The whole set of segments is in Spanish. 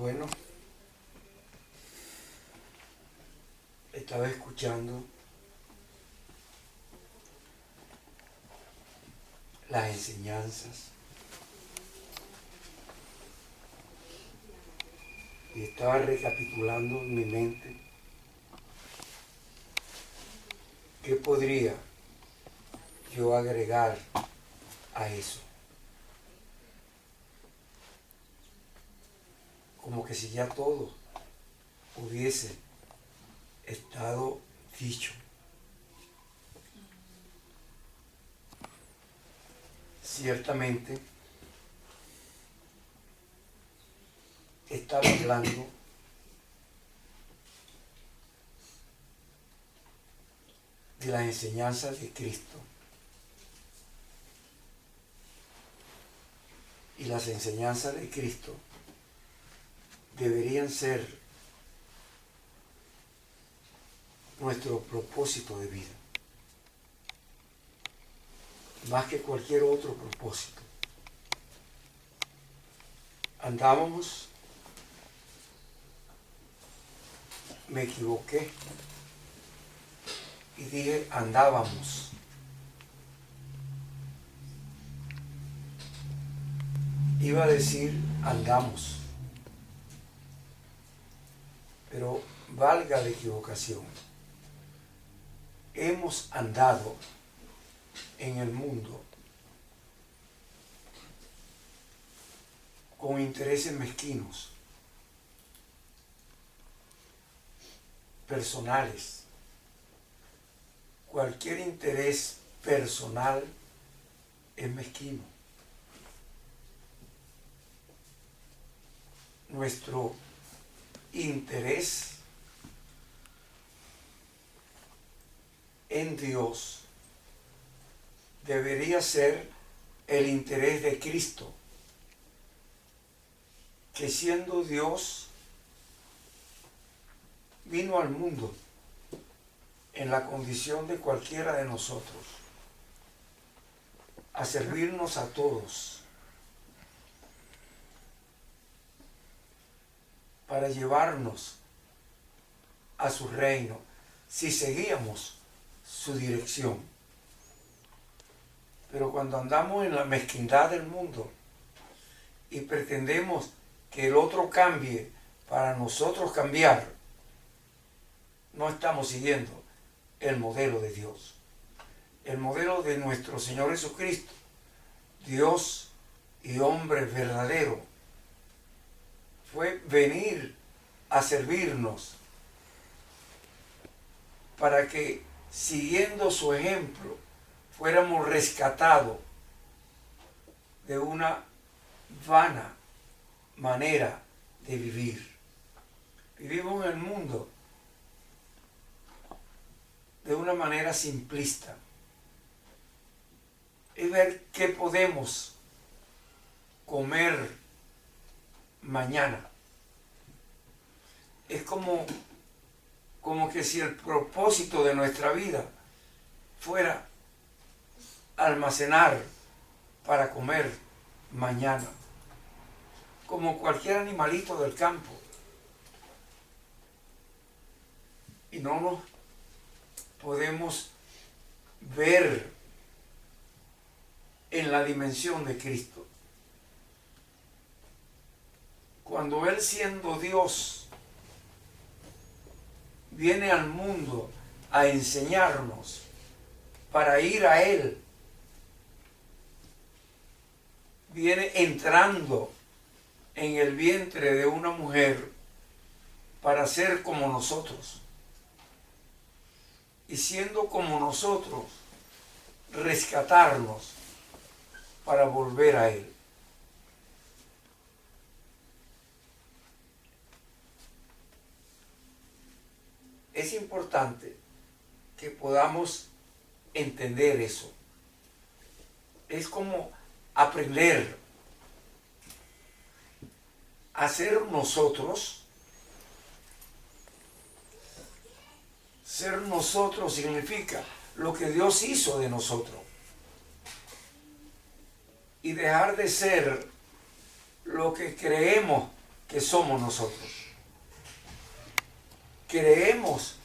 Bueno, estaba escuchando las enseñanzas y estaba recapitulando en mi mente qué podría yo agregar a eso. Como que si ya todo hubiese estado dicho. Ciertamente estaba hablando de las enseñanzas de Cristo. Y las enseñanzas de Cristo deberían ser nuestro propósito de vida, más que cualquier otro propósito. Andábamos, me equivoqué y dije andábamos. Iba a decir andamos, pero valga la equivocación. Hemos andado en el mundo con intereses mezquinos, personales. Cualquier interés personal es mezquino. Nuestro interés en Dios debería ser el interés de Cristo, que siendo Dios vino al mundo en la condición de cualquiera de nosotros, a servirnos a todos, para llevarnos a su reino, si seguíamos su dirección. Pero cuando andamos en la mezquindad del mundo y pretendemos que el otro cambie para nosotros cambiar, no estamos siguiendo el modelo de Dios, el modelo de nuestro Señor Jesucristo, Dios y hombre verdadero. Fue venir a servirnos para que, siguiendo su ejemplo, fuéramos rescatados de una vana manera de vivir. Vivimos en el mundo de una manera simplista. Es ver qué podemos comer mañana. Es como que si el propósito de nuestra vida fuera almacenar para comer mañana, como cualquier animalito del campo. Y no nos podemos ver en la dimensión de Cristo. Cuando Él, siendo Dios, viene al mundo a enseñarnos para ir a Él, viene entrando en el vientre de una mujer para ser como nosotros. Y siendo como nosotros, rescatarnos para volver a Él. Es importante que podamos entender eso. Es como aprender a ser nosotros. Ser nosotros significa lo que Dios hizo de nosotros. Y dejar de ser lo que creemos que somos nosotros. Creemos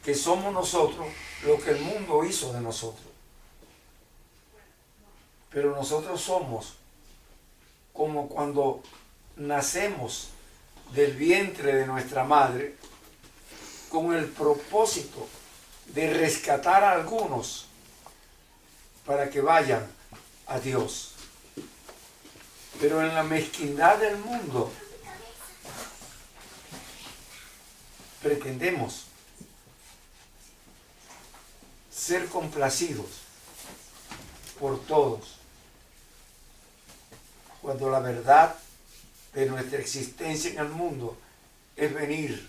que somos nosotros lo que el mundo hizo de nosotros. Pero nosotros somos como cuando nacemos del vientre de nuestra madre con el propósito de rescatar a algunos para que vayan a Dios. Pero en la mezquindad del mundo pretendemos ser complacidos por todos, cuando la verdad de nuestra existencia en el mundo es venir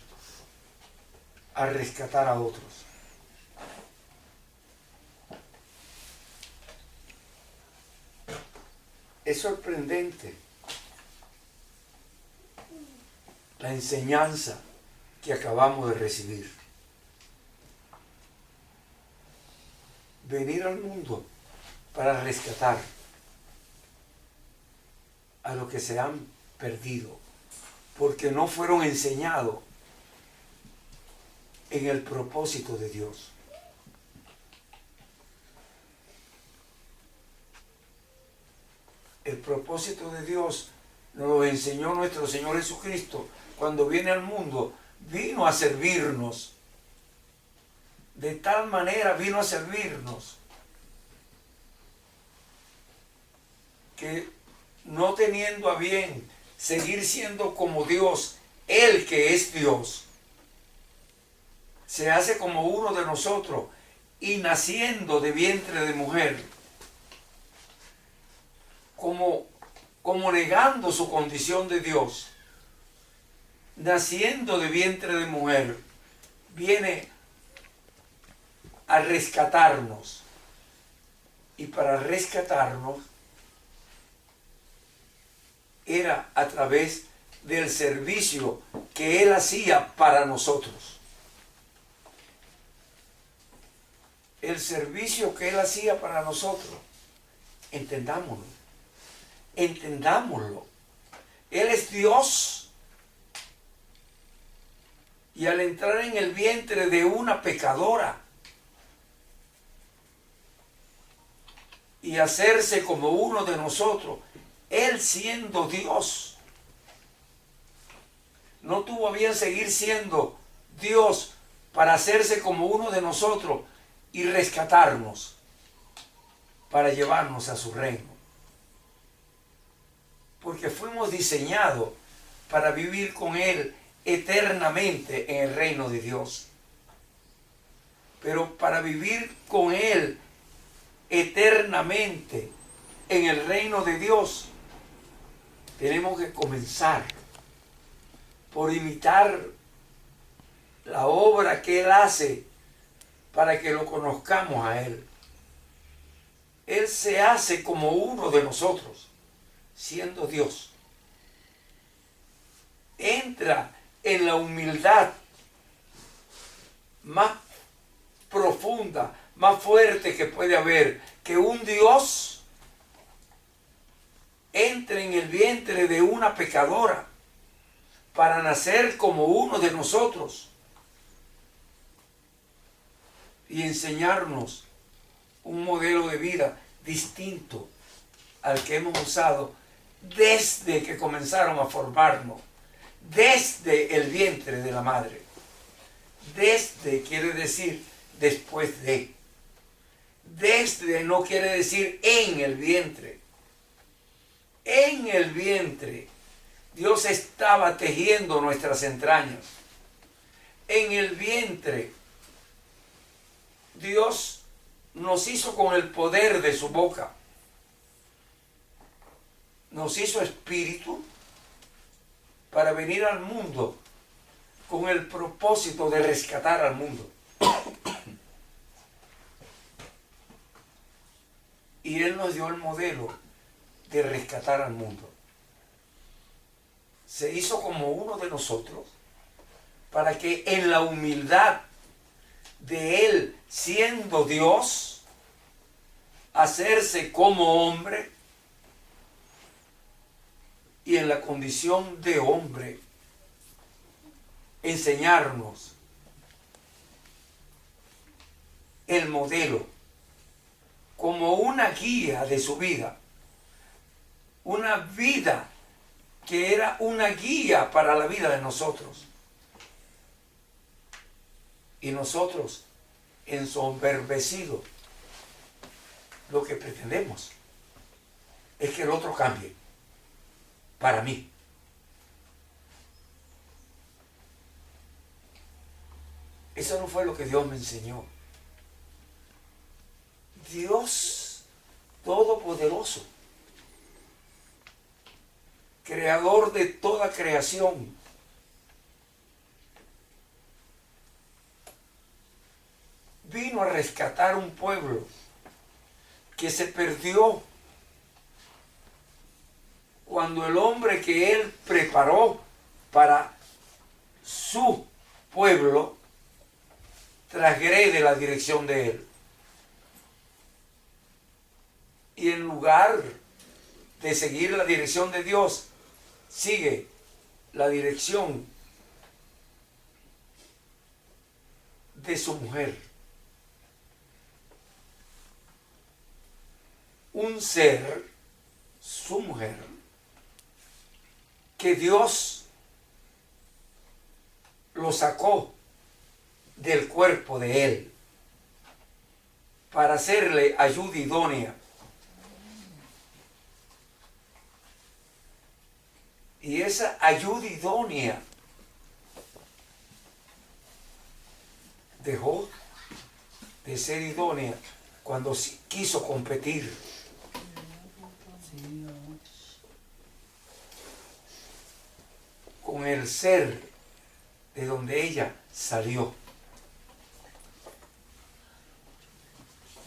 a rescatar a otros. Es sorprendente la enseñanza que acabamos de recibir. Venir al mundo para rescatar a los que se han perdido, porque no fueron enseñados en el propósito de Dios. El propósito de Dios nos lo enseñó nuestro Señor Jesucristo cuando viene al mundo. Vino a servirnos. De tal manera vino a servirnos que, no teniendo a bien seguir siendo como Dios, Él que es Dios, se hace como uno de nosotros y naciendo de vientre de mujer, como negando su condición de Dios, naciendo de vientre de mujer, viene a rescatarnos. Y para rescatarnos era a través del servicio que Él hacía para nosotros. El servicio que Él hacía para nosotros, entendámoslo. Entendámoslo. Él es Dios. Y al entrar en el vientre de una pecadora y hacerse como uno de nosotros, Él siendo Dios, no tuvo a bien seguir siendo Dios para hacerse como uno de nosotros y rescatarnos para llevarnos a su reino. Porque fuimos diseñados para vivir con Él eternamente en el reino de Dios. Pero para vivir con Él eternamente en el reino de Dios, tenemos que comenzar por imitar la obra que Él hace para que lo conozcamos a Él. Él se hace como uno de nosotros, siendo Dios. Entra en la humildad más profunda, más fuerte que puede haber, que un Dios entre en el vientre de una pecadora para nacer como uno de nosotros y enseñarnos un modelo de vida distinto al que hemos usado desde que comenzaron a formarnos, desde el vientre de la madre. Desde quiere decir después de. Desde no quiere decir en el vientre. En el vientre Dios estaba tejiendo nuestras entrañas. En el vientre Dios nos hizo con el poder de su boca. Nos hizo espíritu para venir al mundo con el propósito de rescatar al mundo. Y Él nos dio el modelo de rescatar al mundo. Se hizo como uno de nosotros para que en la humildad de Él, siendo Dios, hacerse como hombre, y en la condición de hombre enseñarnos el modelo como una guía de su vida. Una vida que era una guía para la vida de nosotros. Y nosotros, ensoberbecidos, lo que pretendemos es que el otro cambie para mí. Eso no fue lo que Dios me enseñó. Dios Todopoderoso, creador de toda creación, vino a rescatar un pueblo que se perdió cuando el hombre que él preparó para su pueblo transgrede la dirección de él. Y en lugar de seguir la dirección de Dios, sigue la dirección de su mujer. Un ser, su mujer, que Dios lo sacó del cuerpo de él para hacerle ayuda idónea. Y esa ayuda idónea dejó de ser idónea cuando quiso competir. Con el ser de donde ella salió.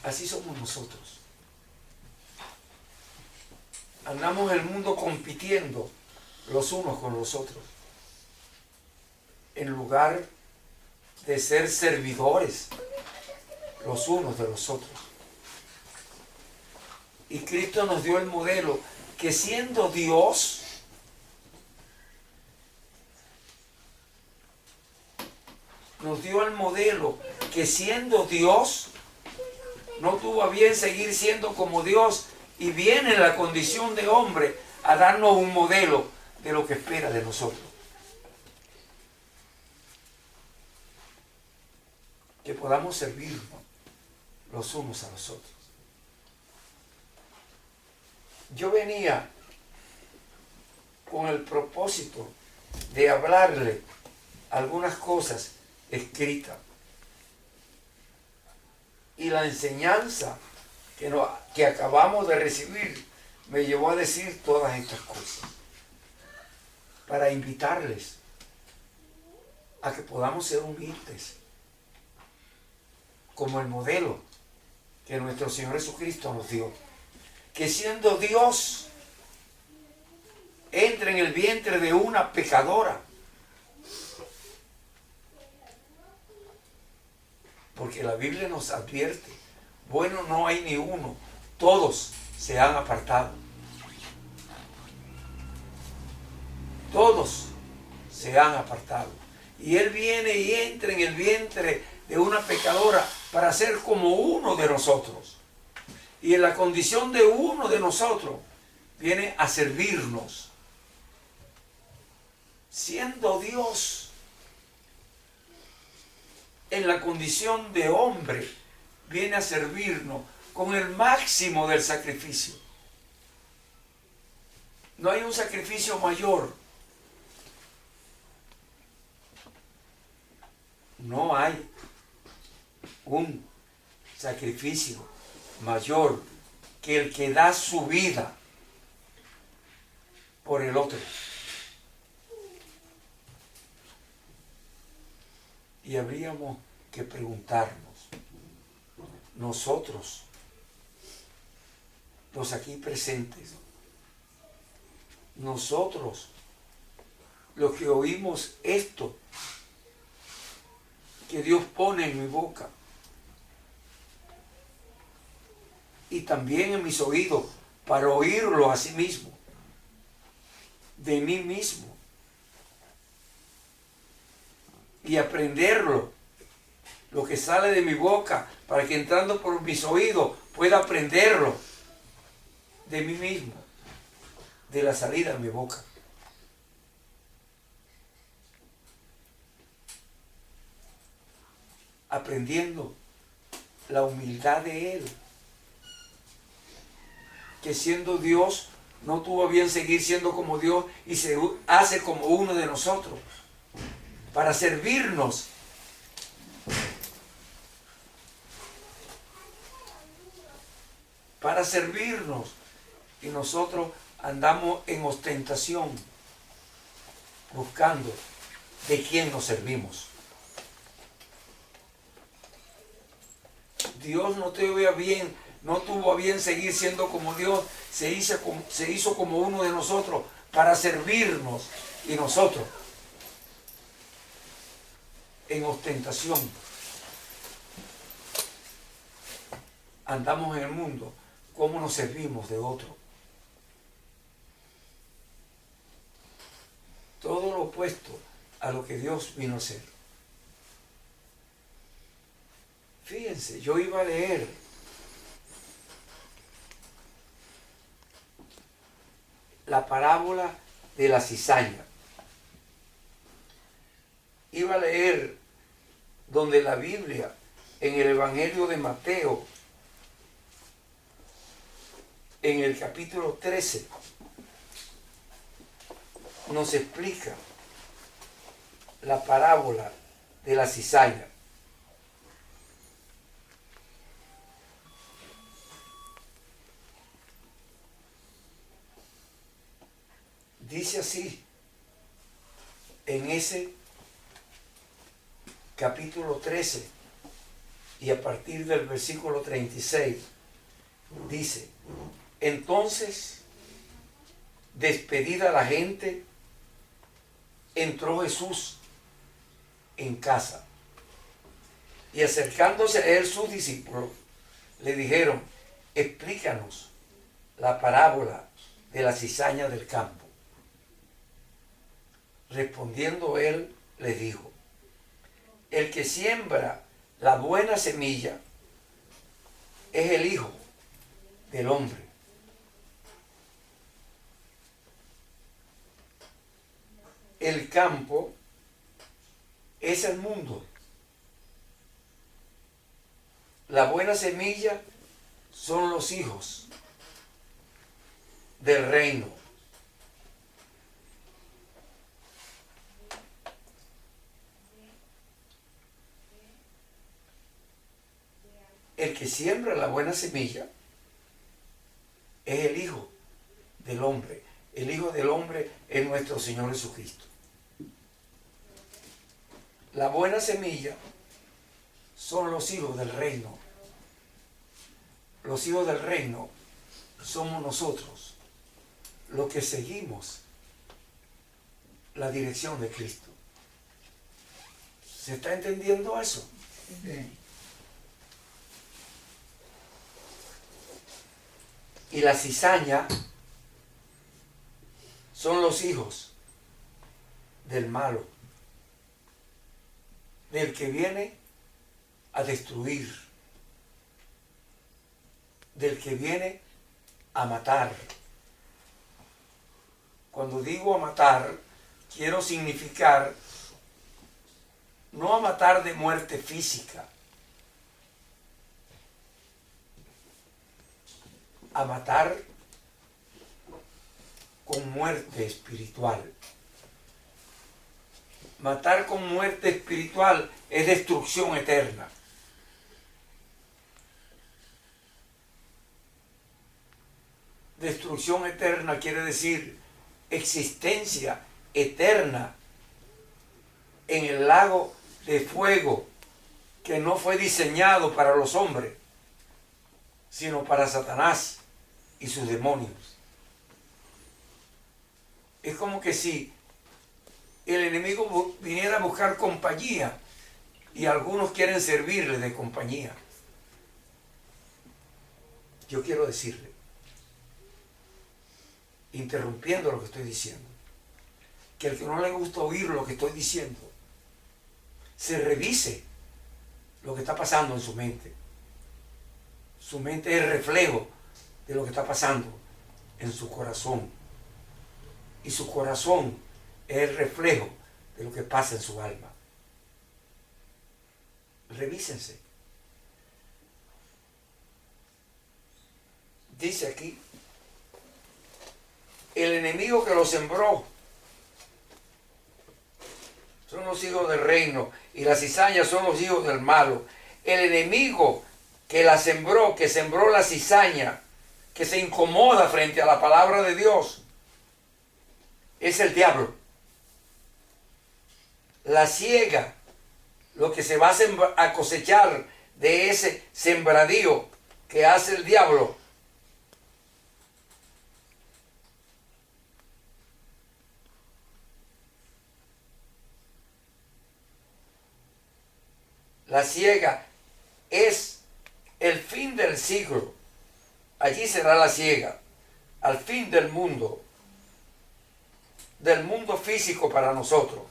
Así somos nosotros. Andamos en el mundo compitiendo los unos con los otros, en lugar de ser servidores los unos de los otros. Y Cristo nos dio el modelo que, siendo Dios, nos dio el modelo que, siendo Dios, no tuvo a bien seguir siendo como Dios, y viene en la condición de hombre a darnos un modelo de lo que espera de nosotros. Que podamos servirnos los unos a los otros. Yo venía con el propósito de hablarle algunas cosas escritas. Y la enseñanza que acabamos de recibir me llevó a decir todas estas cosas. Para invitarles a que podamos ser humildes, como el modelo que nuestro Señor Jesucristo nos dio. Que siendo Dios, entra en el vientre de una pecadora. Porque la Biblia nos advierte, bueno no hay ni uno, todos se han apartado. Todos se han apartado. Y Él viene y entra en el vientre de una pecadora para ser como uno de nosotros. Y en la condición de uno de nosotros, viene a servirnos. Siendo Dios, en la condición de hombre, viene a servirnos con el máximo del sacrificio. No hay un sacrificio mayor. No hay un sacrificio mayor que el que da su vida por el otro. Y habríamos que preguntarnos, nosotros, los aquí presentes, nosotros, los que oímos esto que Dios pone en mi boca y también en mis oídos para oírlo a sí mismo, de mí mismo. y aprenderlo, lo que sale de mi boca, para que entrando por mis oídos pueda aprenderlo de mí mismo, de la salida de mi boca. Aprendiendo la humildad de Él, que siendo Dios no tuvo a bien seguir siendo como Dios y se hace como uno de nosotros para servirnos. Para servirnos. Y nosotros andamos en ostentación, buscando de quién nos servimos. Dios no tuvo a bien seguir siendo como Dios, se hizo como uno de nosotros para servirnos, y nosotros en ostentación andamos en el mundo como nos servimos de otro. Todo lo opuesto a lo que Dios vino a hacer. Fíjense, yo iba a leer la parábola de la cizaña. Iba a leer donde la Biblia, en el Evangelio de Mateo, en el capítulo 13, nos explica la parábola de la cizaña. Dice así, en ese capítulo 13 y a partir del versículo 36, dice: entonces, despedida la gente, entró Jesús en casa, y acercándose a él sus discípulos le dijeron: explícanos la parábola de la cizaña del campo. Respondiendo él les dijo: el que siembra la buena semilla es el Hijo del Hombre. El campo es el mundo. La buena semilla son los hijos del reino. El que siembra la buena semilla es el Hijo del Hombre. El Hijo del Hombre es nuestro Señor Jesucristo. La buena semilla son los hijos del reino. Los hijos del reino somos nosotros, los que seguimos la dirección de Cristo. ¿Se está entendiendo eso? Sí. Y la cizaña son los hijos del malo, del que viene a destruir, del que viene a matar. Cuando digo a matar, quiero significar no a matar de muerte física, a matar con muerte espiritual. Matar con muerte espiritual es destrucción eterna. Destrucción eterna quiere decir existencia eterna en el lago de fuego que no fue diseñado para los hombres, sino para Satanás y sus demonios. Es como que si el enemigo viniera a buscar compañía y algunos quieren servirle de compañía. Yo quiero decirle, interrumpiendo lo que estoy diciendo, que el que no le gusta oír lo que estoy diciendo, se revise lo que está pasando en su mente. Su mente es el reflejo de lo que está pasando en su corazón. Y su corazón es el reflejo de lo que pasa en su alma. Revísense. Dice aquí, el enemigo que lo sembró son los hijos del reino y la cizaña son los hijos del malo. El enemigo que la sembró, que sembró la cizaña, que se incomoda frente a la palabra de Dios, es el diablo. La siega, lo que se va a cosechar de ese sembradío que hace el diablo, la siega es el fin del siglo. Allí será la siega, al fin del mundo físico para nosotros.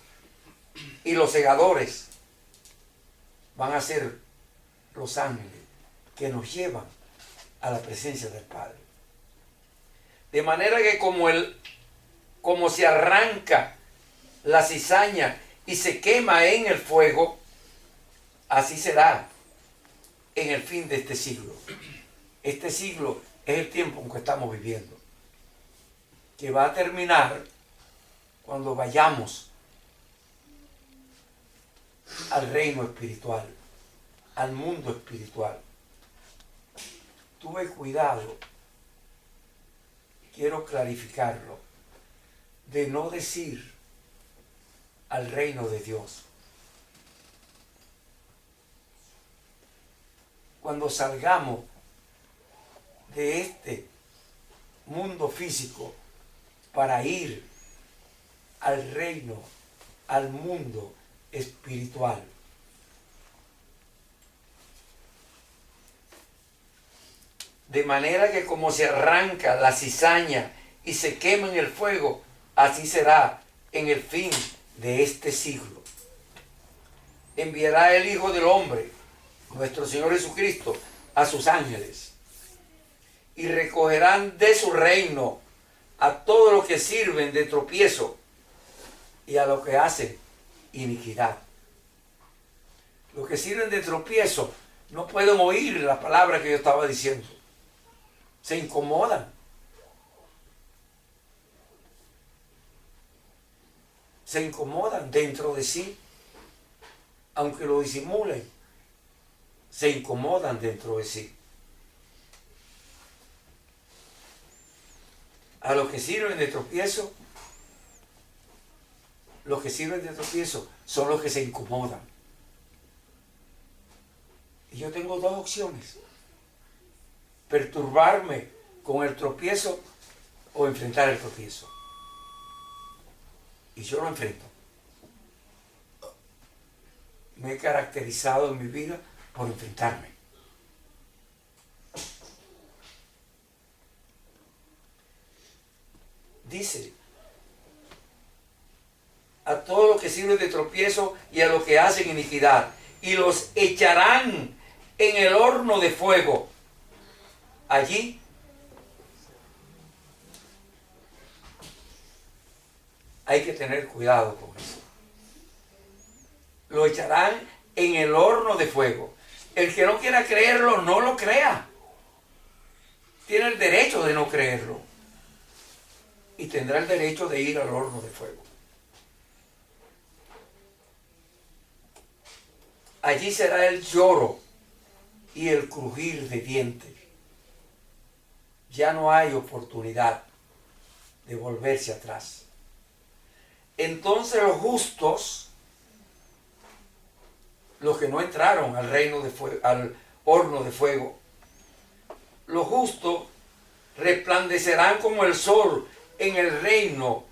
Y los segadores van a ser los ángeles que nos llevan a la presencia del Padre. De manera que como se arranca la cizaña y se quema en el fuego, así será en el fin de este siglo. Este siglo es el tiempo en que estamos viviendo, que va a terminar cuando vayamos al reino espiritual, al mundo espiritual. Tuve cuidado, quiero clarificarlo, de no decir al reino de Dios. Cuando salgamos de este mundo físico para ir al reino, al mundo espiritual. De manera que como se arranca la cizaña y se quema en el fuego, así será en el fin de este siglo. Enviará el Hijo del Hombre, nuestro Señor Jesucristo, a sus ángeles, y recogerán de su reino a todos los que sirven de tropiezo y a los que hacen iniquidad. Los que sirven de tropiezo no pueden oír la palabra que yo estaba diciendo. Se incomodan. Se incomodan dentro de sí, aunque lo disimulen. Se incomodan dentro de sí. A los que sirven de tropiezo, los que sirven de tropiezo son los que se incomodan. Y yo tengo dos opciones: perturbarme con el tropiezo o enfrentar el tropiezo. Y yo lo enfrento. Me he caracterizado en mi vida por enfrentarme. Dice, a todos los que sirven de tropiezo y a los que hacen iniquidad, y los echarán en el horno de fuego. Allí hay que tener cuidado con eso. Lo echarán en el horno de fuego. El que no quiera creerlo, no lo crea. Tiene el derecho de no creerlo. Y tendrá el derecho de ir al horno de fuego. Allí será el lloro y el crujir de dientes. Ya no hay oportunidad de volverse atrás. Entonces los justos, los que no entraron al reino de fuego, al horno de fuego, los justos resplandecerán como el sol en el reino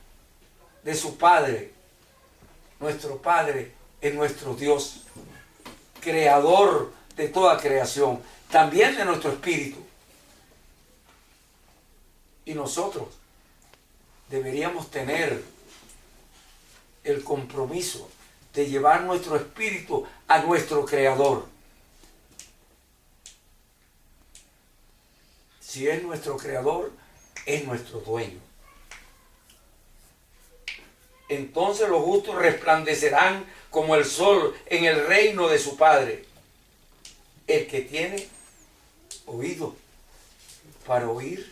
de su Padre. Nuestro Padre es nuestro Dios, creador de toda creación, también de nuestro espíritu. Y nosotros deberíamos tener el compromiso de llevar nuestro espíritu a nuestro Creador. Si es nuestro Creador, es nuestro dueño. Entonces los justos resplandecerán como el sol en el reino de su Padre. El que tiene oído para oír,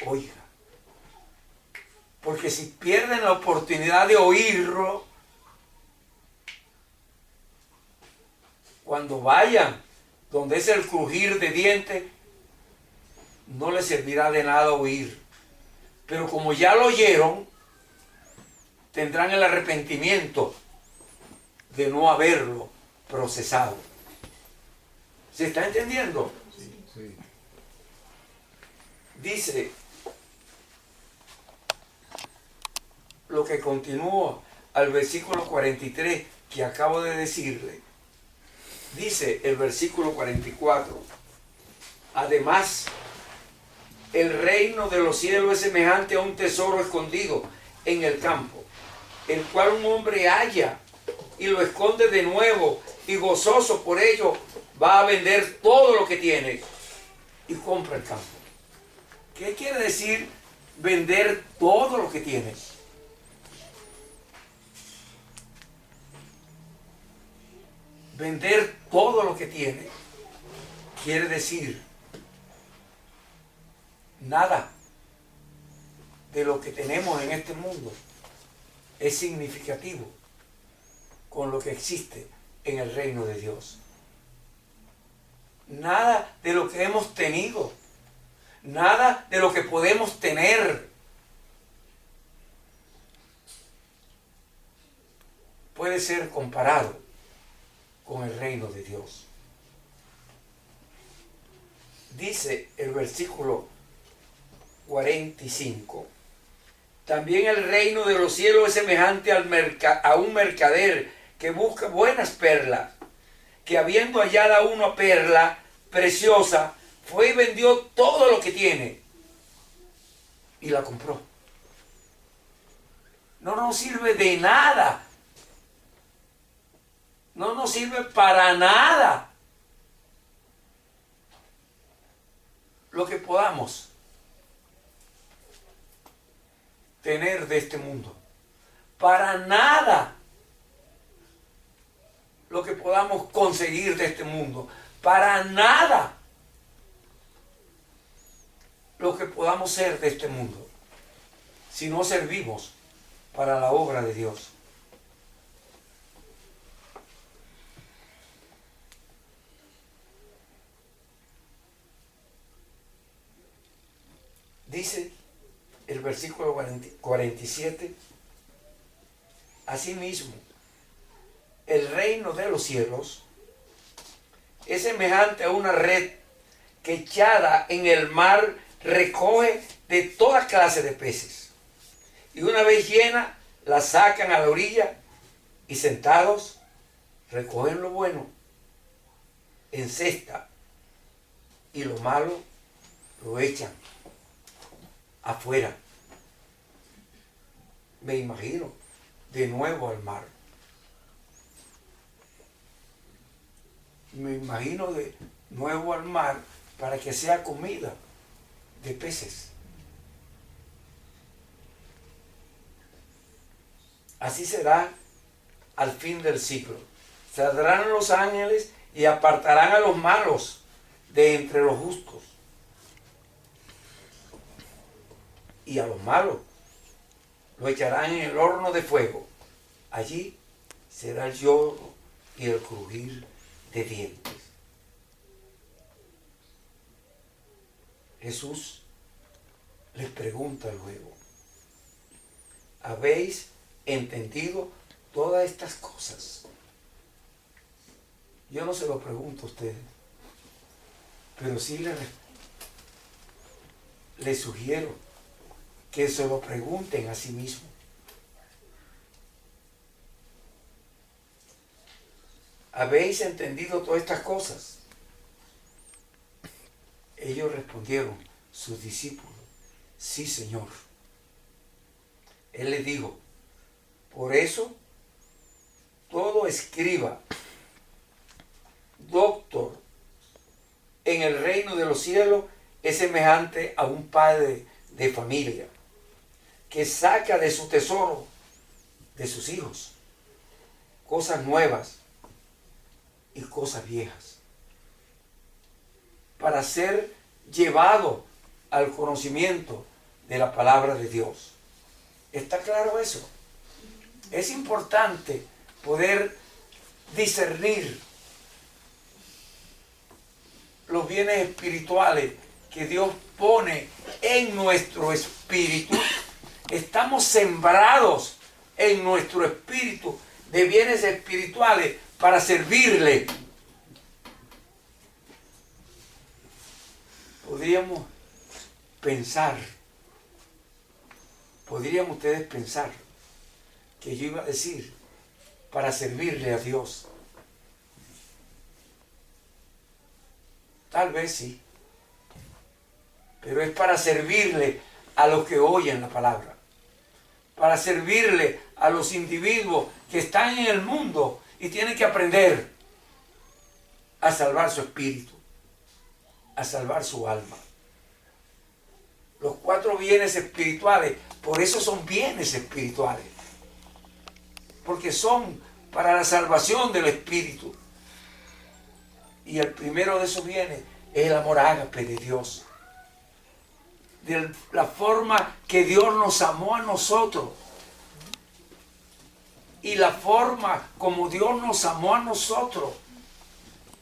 oiga. Porque si pierden la oportunidad de oírlo, cuando vayan donde es el crujir de dientes, no les servirá de nada oír. Pero como ya lo oyeron, tendrán el arrepentimiento de no haberlo procesado. ¿Se está entendiendo? Sí, sí. Dice lo que continúa al versículo 43 que acabo de decirle. Dice el versículo 44: además, el reino de los cielos es semejante a un tesoro escondido en el campo, el cual un hombre halla y lo esconde de nuevo, y gozoso por ello va a vender todo lo que tiene y compra el campo. ¿Qué quiere decir vender todo lo que tiene? Vender todo lo que tiene quiere decir nada de lo que tenemos en este mundo es significativo con lo que existe en el reino de Dios. Nada de lo que hemos tenido, nada de lo que podemos tener puede ser comparado con el reino de Dios. Dice el versículo 45: también el reino de los cielos es semejante a un mercader que busca buenas perlas, que habiendo hallada una perla preciosa, fue y vendió todo lo que tiene y la compró. No nos sirve de nada. No nos sirve para nada lo que podamos tener de este mundo. Para nada lo que podamos conseguir de este mundo. Para nada lo que podamos ser de este mundo, si no servimos para la obra de Dios. Dice el versículo 47: asimismo, el reino de los cielos es semejante a una red que echada en el mar recoge de toda clase de peces. Y una vez llena, la sacan a la orilla y sentados recogen lo bueno en cesta y lo malo lo echan afuera. Me imagino de nuevo al mar. Me imagino de nuevo al mar para que sea comida de peces. Así será al fin del siglo. Saldrán los ángeles y apartarán a los malos de entre los justos. Y a los malos lo echarán en el horno de fuego. Allí será el lloro y el crujir de dientes. Jesús les pregunta luego: ¿habéis entendido todas estas cosas? Yo no se lo pregunto a ustedes, pero sí les sugiero que se lo pregunten a sí mismos. ¿Habéis entendido todas estas cosas? Ellos respondieron, sus discípulos: sí, Señor. Él les dijo: por eso escriba, doctor en el reino de los cielos, es semejante a un padre de familia que saca de su tesoro de sus hijos cosas nuevas y cosas viejas, para ser llevado al conocimiento de la palabra de Dios. ¿Está claro eso? Es importante poder discernir los bienes espirituales que Dios pone en nuestro espíritu. Estamos sembrados en nuestro espíritu de bienes espirituales para servirle. Podríamos podrían ustedes pensar que yo iba a decir para servirle a Dios. Tal vez sí, pero es para servirle a los que oyen la palabra, para servirle a los individuos que están en el mundo y tienen que aprender a salvar su espíritu, a salvar su alma. Los 4 bienes espirituales, por eso son bienes espirituales, porque son para la salvación del espíritu. Y el primero de esos bienes es el amor ágape de Dios. De la forma que Dios nos amó a nosotros. Y la forma como Dios nos amó a nosotros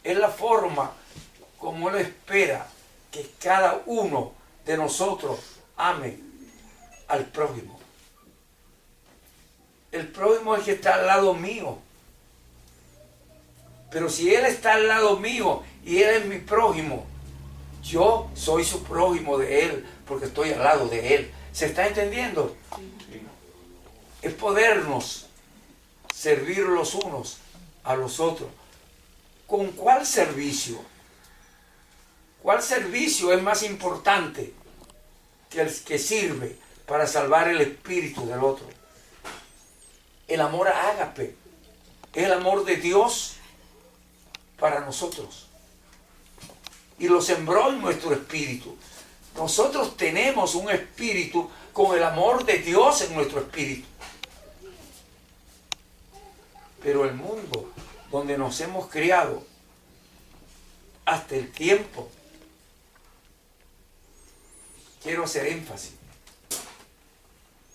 es la forma como Él espera que cada uno de nosotros ame al prójimo. El prójimo es el que está al lado mío. Pero si Él está al lado mío y Él es mi prójimo, yo soy su prójimo de Él porque estoy al lado de Él. ¿Se está entendiendo? Sí. Es podernos servir los unos a los otros. ¿Con cuál servicio? ¿Cuál servicio es más importante que el que sirve para salvar el espíritu del otro? El amor ágape es el amor de Dios para nosotros. Y lo sembró en nuestro espíritu. Nosotros tenemos un espíritu con el amor de Dios en nuestro espíritu. Pero el mundo donde nos hemos criado hasta el tiempo, quiero hacer énfasis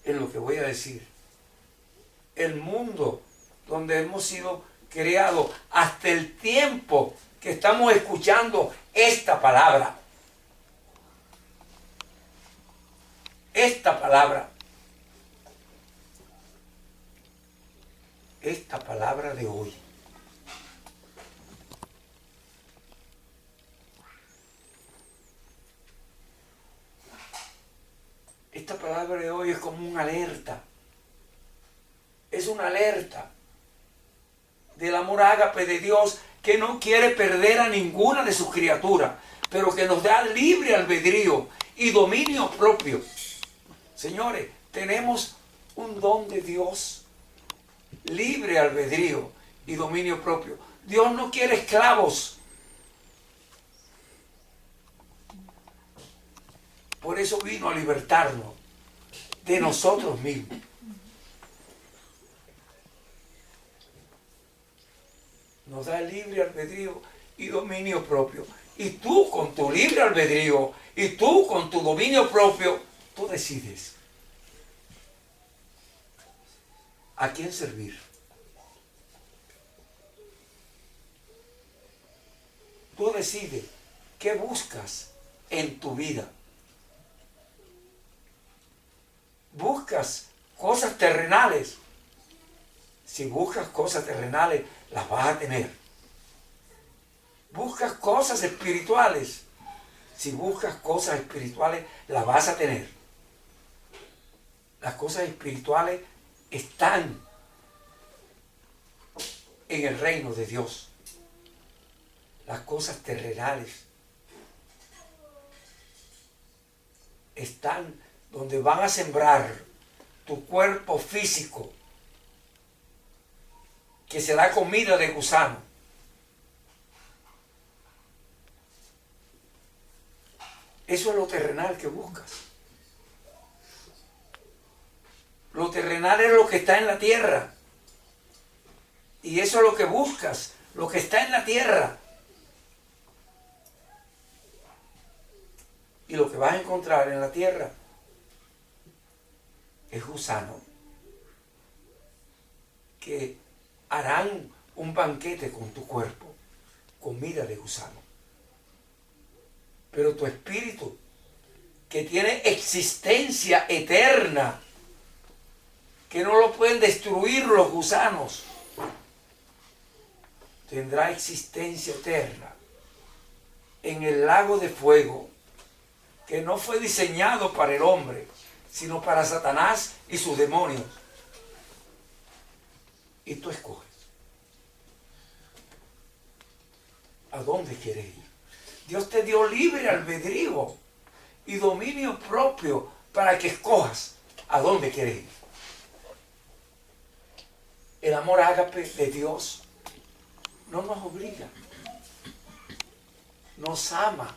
en lo que voy a decir. El mundo donde hemos sido creados hasta el tiempo que estamos escuchando esta palabra. Esta palabra. Esta palabra de hoy. Esta palabra de hoy es como una alerta. Es una alerta del amor ágape de Dios, que no quiere perder a ninguna de sus criaturas, pero que nos da libre albedrío y dominio propio. Señores, tenemos un don de Dios, libre albedrío y dominio propio. Dios no quiere esclavos. Por eso vino a libertarnos de nosotros mismos. Nos da libre albedrío y dominio propio. Y tú con tu libre albedrío y tú con tu dominio propio, tú decides a quién servir. Tú decides qué buscas en tu vida. Buscas cosas terrenales. Si buscas cosas terrenales, las vas a tener. Buscas cosas espirituales. Si buscas cosas espirituales, las vas a tener. Las cosas espirituales están en el reino de Dios. Las cosas terrenales están donde van a sembrar tu cuerpo físico, que será comida de gusano. Eso es lo terrenal que buscas. Lo terrenal es lo que está en la tierra. Y eso es lo que buscas, lo que está en la tierra. Y lo que vas a encontrar en la tierra es gusano, que harán un banquete con tu cuerpo, comida de gusano. Pero tu espíritu, que tiene existencia eterna, que no lo pueden destruir los gusanos, tendrá existencia eterna en el lago de fuego, que no fue diseñado para el hombre, sino para Satanás y sus demonios. Y tú escoges. ¿A dónde quieres ir? Dios te dio libre albedrío y dominio propio para que escojas a dónde quieres ir. El amor ágape de Dios no nos obliga, nos ama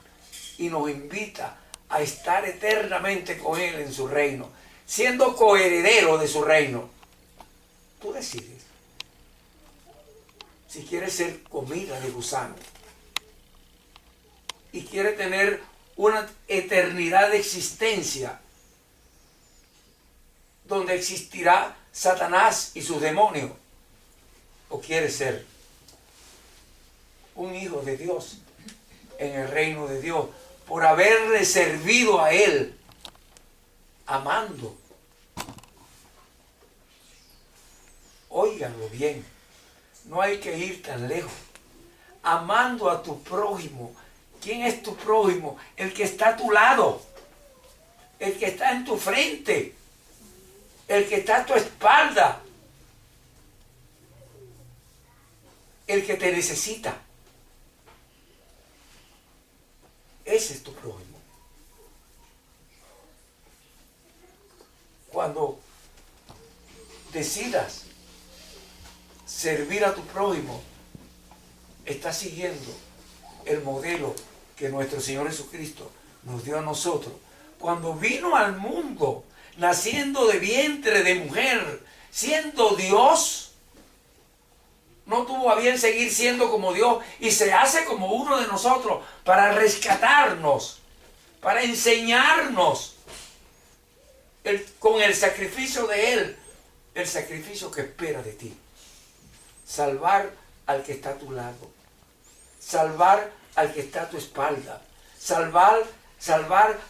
y nos invita a estar eternamente con Él en su reino, siendo coheredero de su reino. Tú decides si quieres ser comida de gusano y quieres tener una eternidad de existencia donde existirá Satanás y sus demonios, o quieres ser un hijo de Dios en el reino de Dios por haberle servido a Él, amando. Óiganlo bien, no hay que ir tan lejos. Amando a tu prójimo. ¿Quién es tu prójimo? El que está a tu lado, el que está en tu frente, el que está a tu espalda, el que te necesita. Ese es tu prójimo. Cuando decidas servir a tu prójimo, estás siguiendo el modelo que nuestro Señor Jesucristo nos dio a nosotros. Cuando vino al mundo, naciendo de vientre de mujer, siendo Dios, no tuvo a bien seguir siendo como Dios y se hace como uno de nosotros para rescatarnos, para enseñarnos con el sacrificio de Él, el sacrificio que espera de ti. Salvar al que está a tu lado, salvar al que está a tu espalda, salvar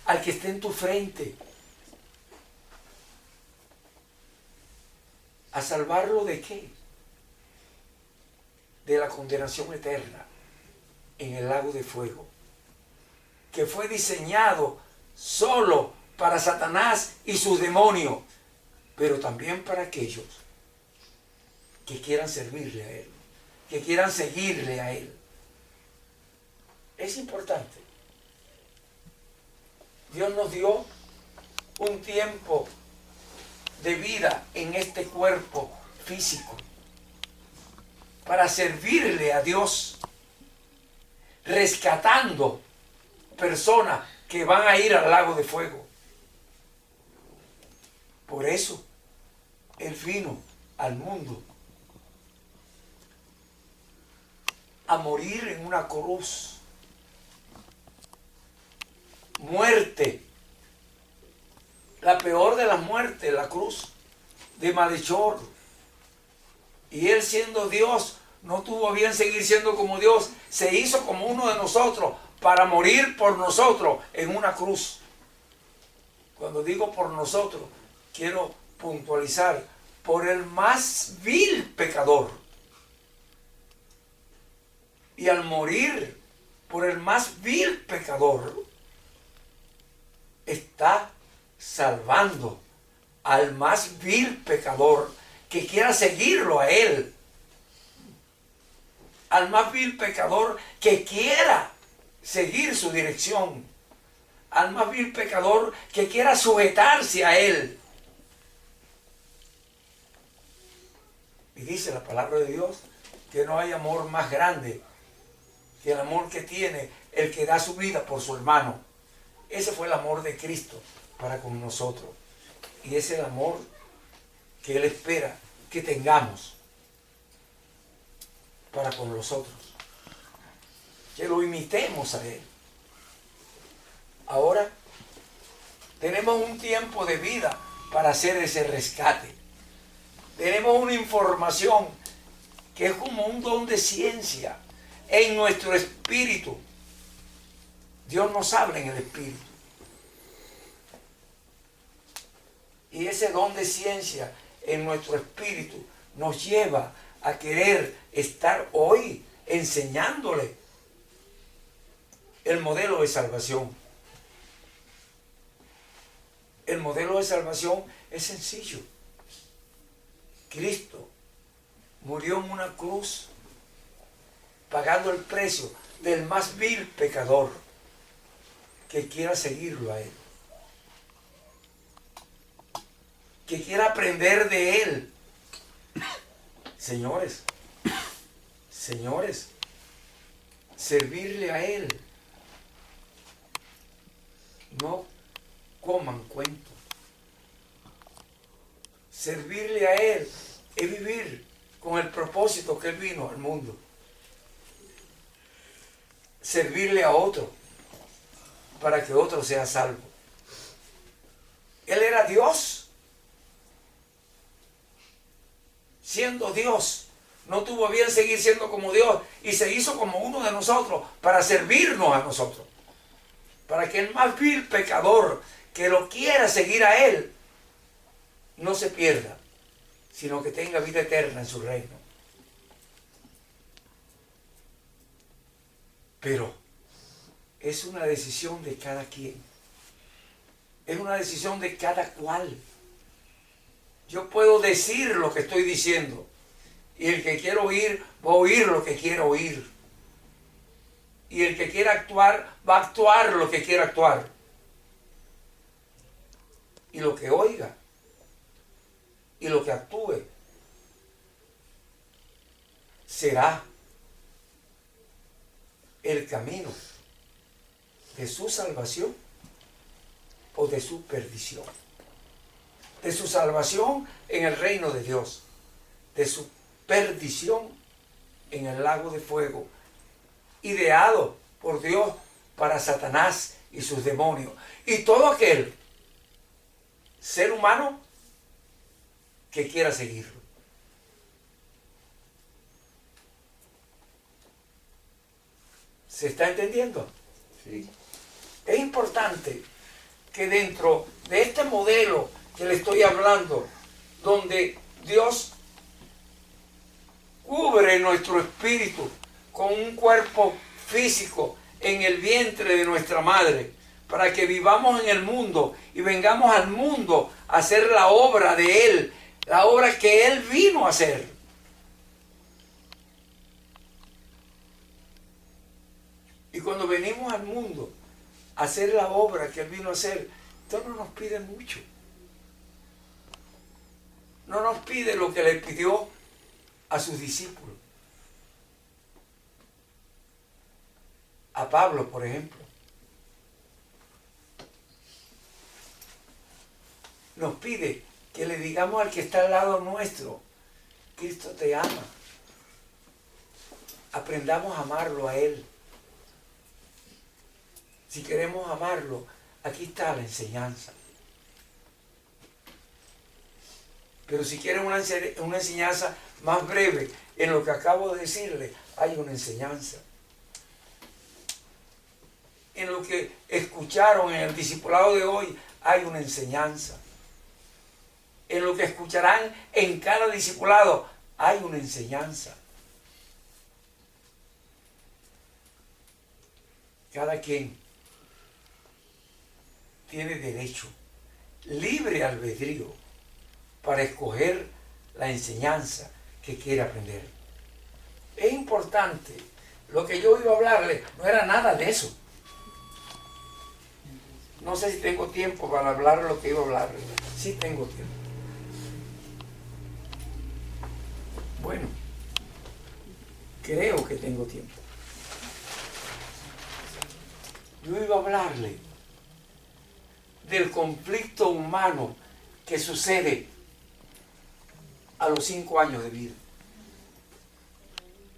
al que esté en tu frente. ¿A salvarlo de qué? De la condenación eterna en el lago de fuego, que fue diseñado solo para Satanás y sus demonios, pero también para aquellos que quieran servirle a Él, que quieran seguirle a Él. Es importante. Dios nos dio un tiempo de vida en este cuerpo físico para servirle a Dios, rescatando personas que van a ir al lago de fuego. Por eso Él vino al mundo a morir en una cruz. Muerte, la peor de las muertes, la cruz de malhechor. Y Él, siendo Dios, no tuvo a bien seguir siendo como Dios, se hizo como uno de nosotros para morir por nosotros en una cruz. Cuando digo por nosotros, quiero puntualizar, por el más vil pecador. Y al morir por el más vil pecador, está salvando al más vil pecador que quiera seguirlo a Él. Al más vil pecador que quiera seguir su dirección. Al más vil pecador que quiera sujetarse a Él. Y dice la palabra de Dios que no hay amor más grande que el amor que tiene el que da su vida por su hermano. Ese fue el amor de Cristo para con nosotros. Y es el amor que Él espera que tengamos para con los otros. Que lo imitemos a Él. Ahora tenemos un tiempo de vida para hacer ese rescate. Tenemos una información que es como un don de ciencia en nuestro espíritu. Dios nos habla en el espíritu. Y ese don de ciencia en nuestro espíritu nos lleva a querer estar hoy enseñándole el modelo de salvación. El modelo de salvación es sencillo. Cristo murió en una cruz pagando el precio del más vil pecador que quiera seguirlo a Él, que quiera aprender de Él. Señores, servirle a Él. No coman cuentos. Servirle a Él es vivir con el propósito que Él vino al mundo. Servirle a otro para que otro sea salvo. Él era Dios. Siendo Dios, no tuvo bien seguir siendo como Dios y se hizo como uno de nosotros para servirnos a nosotros. Para que el más vil pecador que lo quiera seguir a Él no se pierda, sino que tenga vida eterna en su reino. Pero es una decisión de cada quien. Es una decisión de cada cual. Yo puedo decir lo que estoy diciendo. Y el que quiera oír, va a oír lo que quiera oír. Y el que quiera actuar, va a actuar lo que quiera actuar. Y lo que oiga, y lo que actúe, será el camino de su salvación o de su perdición. De su salvación en el reino de Dios, de su perdición en el lago de fuego, ideado por Dios para Satanás y sus demonios. Y todo aquel ser humano que quiera seguirlo. ¿Se está entendiendo? Sí. Es importante que dentro de este modelo que le estoy hablando, donde Dios cubre nuestro espíritu con un cuerpo físico en el vientre de nuestra madre, para que vivamos en el mundo y vengamos al mundo a hacer la obra de Él, la obra que Él vino a hacer. Y cuando venimos al mundo a hacer la obra que Él vino a hacer, entonces no nos pide mucho. No nos pide lo que le pidió a sus discípulos. A Pablo, por ejemplo. Nos pide que le digamos al que está al lado nuestro, Cristo te ama. Aprendamos a amarlo a Él. Si queremos amarlo, aquí está la enseñanza. Pero si quieren una enseñanza más breve, en lo que acabo de decirle, hay una enseñanza. En lo que escucharon en el discipulado de hoy, hay una enseñanza. En lo que escucharán en cada discipulado, hay una enseñanza. Cada quien tiene derecho, libre albedrío, para escoger la enseñanza que quiere aprender. Es importante. Lo que yo iba a hablarle no era nada de eso. No sé si tengo tiempo para hablar lo que iba a hablarle. Sí tengo tiempo. Creo que tengo tiempo. Yo iba a hablarle del conflicto humano que sucede a los 5 años de vida.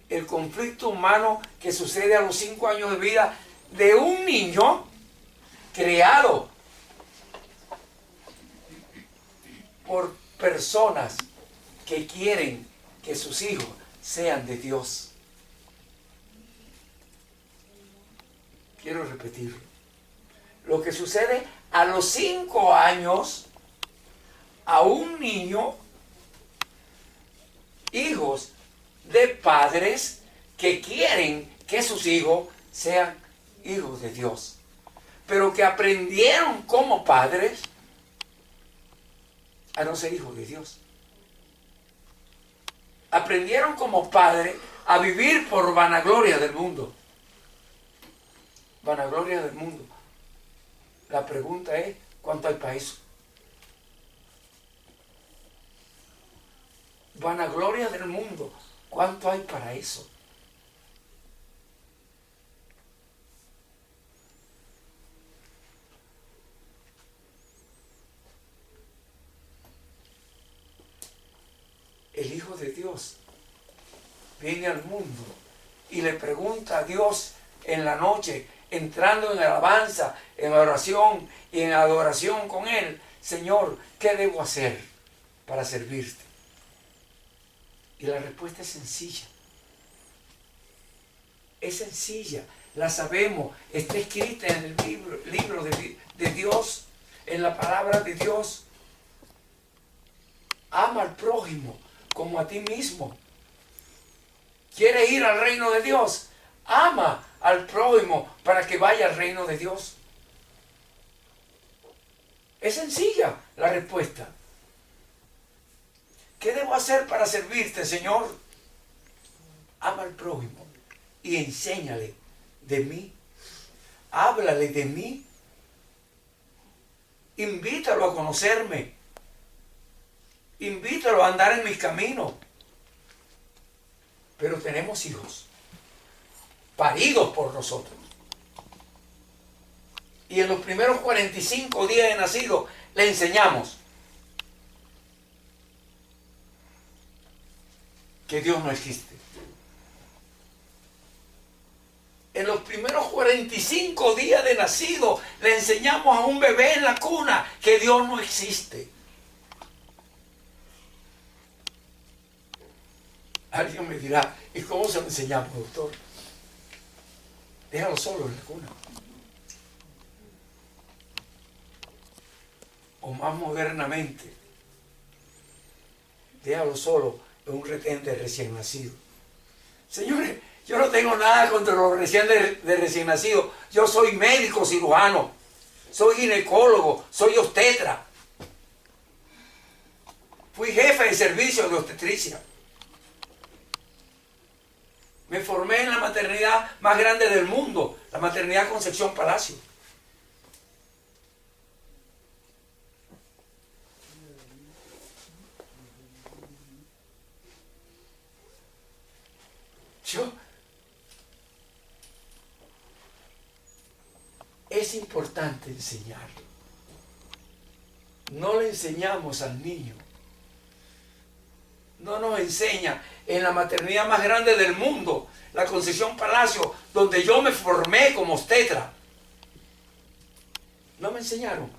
El conflicto humano que sucede a los 5 años de vida de un niño creado por personas que quieren que sus hijos sean de Dios. Quiero repetirlo. Lo que sucede a los 5 años a un niño, hijos de padres que quieren que sus hijos sean hijos de Dios, pero que aprendieron como padres a no ser hijos de Dios. Aprendieron como padres a vivir por vanagloria del mundo. Vanagloria del mundo. La pregunta es, ¿cuánto hay para eso? Vanagloria del mundo. ¿Cuánto hay para eso? El Hijo de Dios viene al mundo y le pregunta a Dios en la noche, entrando en alabanza, en oración y en adoración con Él: Señor, ¿qué debo hacer para servirte? Y la respuesta es sencilla. Es sencilla, la sabemos, está escrita en el libro de Dios, en la palabra de Dios. Ama al prójimo como a ti mismo. ¿Quieres ir al reino de Dios? Ama al prójimo para que vaya al reino de Dios. Es sencilla la respuesta. ¿Qué debo hacer para servirte, Señor? Ama al prójimo y enséñale de mí. Háblale de mí. Invítalo a conocerme. Invítalo a andar en mis caminos. Pero tenemos hijos paridos por nosotros. Y en los primeros 45 días de nacido le enseñamos que Dios no existe. En los primeros 45 días de nacido le enseñamos a un bebé en la cuna que Dios no existe. Alguien me dirá, ¿y cómo se lo enseñamos, doctor? Déjalo solo en la cuna. O más modernamente, déjalo solo en un retén de recién nacido. Señores, yo no tengo nada contra los recién nacidos. Yo soy médico cirujano, soy ginecólogo, soy obstetra. Fui jefe de servicio de obstetricia. Me formé en la maternidad más grande del mundo, la maternidad Concepción Palacio. Es importante enseñarlo. No le enseñamos al niño. No nos enseña en la maternidad más grande del mundo, la Concepción Palacio, donde yo me formé como obstetra. No me enseñaron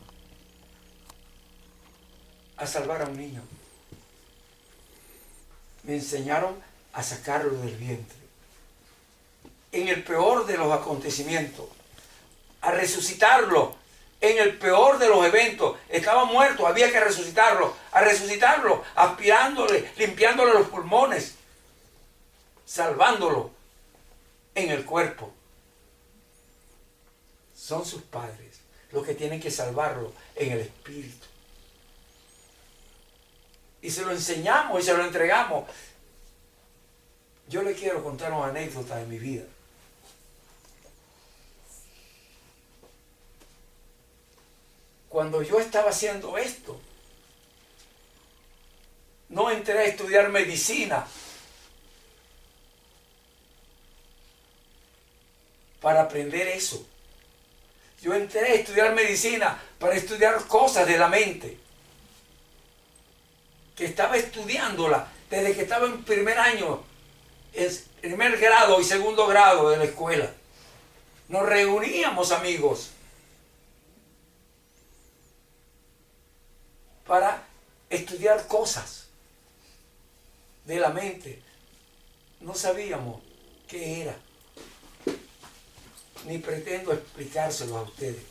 a salvar a un niño. Me enseñaron a sacarlo del vientre. En el peor de los acontecimientos, a resucitarlo. En el peor de los eventos, estaba muerto, había que resucitarlo, a resucitarlo, aspirándole, limpiándole los pulmones, salvándolo en el cuerpo. Son sus padres los que tienen que salvarlo en el espíritu. Y se lo enseñamos y se lo entregamos. Yo le quiero contar una anécdota de mi vida. Cuando yo estaba haciendo esto, no entré a estudiar medicina. para aprender eso. Yo entré a estudiar medicina para estudiar cosas de la mente, que estaba estudiándola desde que estaba en primer año, en primer grado y segundo grado de la escuela. Nos reuníamos, amigos, para estudiar cosas de la mente. No sabíamos qué era, ni pretendo explicárselo a ustedes.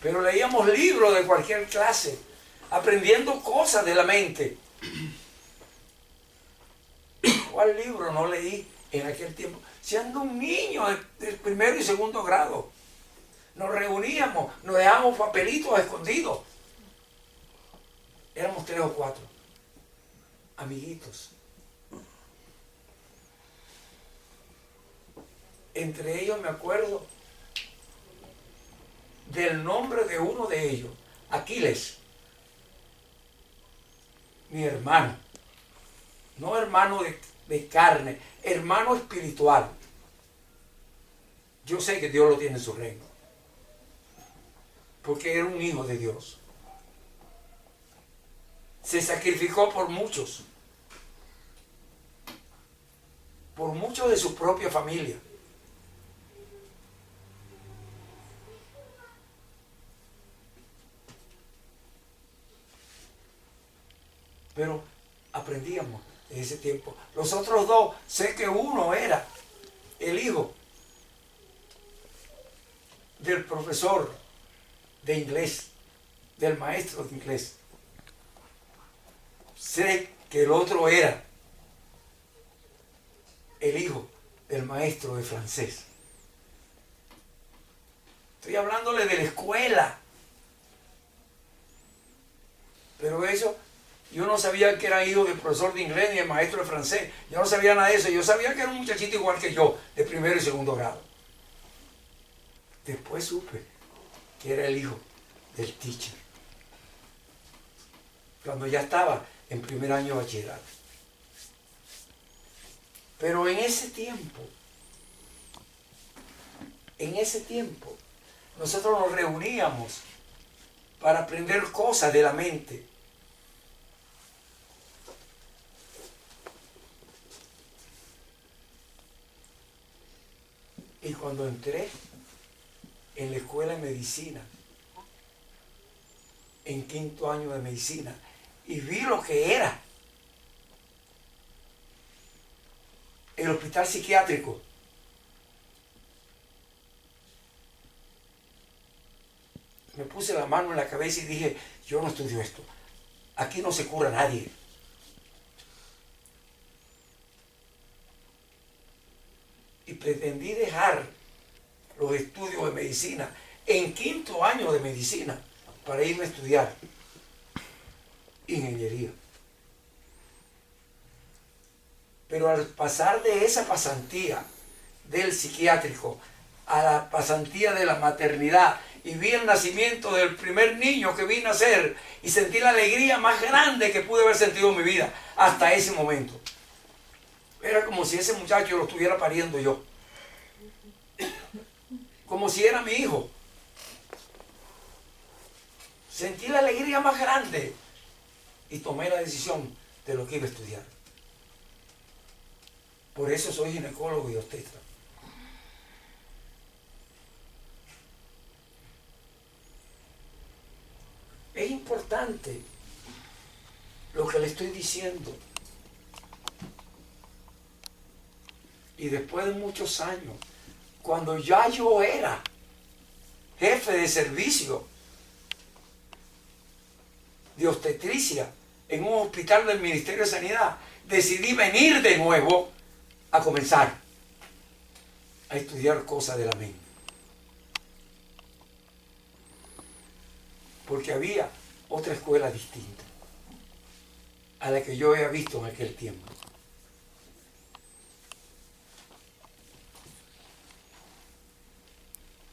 Pero leíamos libros de cualquier clase, aprendiendo cosas de la mente. ¿Cuál libro no leí en aquel tiempo? Siendo un niño del primero y segundo grado. Nos reuníamos, nos dejábamos papelitos escondidos. Éramos 3 o 4 amiguitos. Entre ellos me acuerdo del nombre de uno de ellos, Aquiles, mi hermano. No hermano de carne, hermano espiritual. Yo sé que Dios lo tiene en su reino, porque era un hijo de Dios. Se sacrificó por muchos de su propia familia. Pero aprendíamos en ese tiempo. Los otros dos, sé que uno era el hijo del profesor de inglés, del maestro de inglés. Sé que el otro era el hijo del maestro de francés. Estoy hablándole de la escuela. Pero eso, yo no sabía que era hijo del profesor de inglés ni del maestro de francés. Yo no sabía nada de eso. Yo sabía que era un muchachito igual que yo, de primero y segundo grado. Después supe que era el hijo del teacher, cuando ya estaba en primer año de bachillerato. Pero en ese tiempo, nosotros nos reuníamos para aprender cosas de la mente. Y cuando entré en la escuela de medicina, en 5º año de medicina, y vi lo que era el hospital psiquiátrico, me puse la mano en la cabeza y dije, yo no estudio esto. Aquí no se cura a nadie. Y pretendí dejar los estudios de medicina en 5º año de medicina para irme a estudiar ingeniería. Pero al pasar de esa pasantía del psiquiátrico a la pasantía de la maternidad, y vi el nacimiento del primer niño que vino a nacer, y sentí la alegría más grande que pude haber sentido en mi vida hasta ese momento. Era como si ese muchacho lo estuviera pariendo yo, como si era mi hijo. Sentí la alegría más grande y tomé la decisión de lo que iba a estudiar. Por eso soy ginecólogo y obstetra. Es importante lo que le estoy diciendo. Y después de muchos años, cuando ya yo era jefe de servicio de obstetricia en un hospital del Ministerio de Sanidad, decidí venir de nuevo a comenzar a estudiar cosas de la mente. Porque había otra escuela distinta a la que yo había visto en aquel tiempo.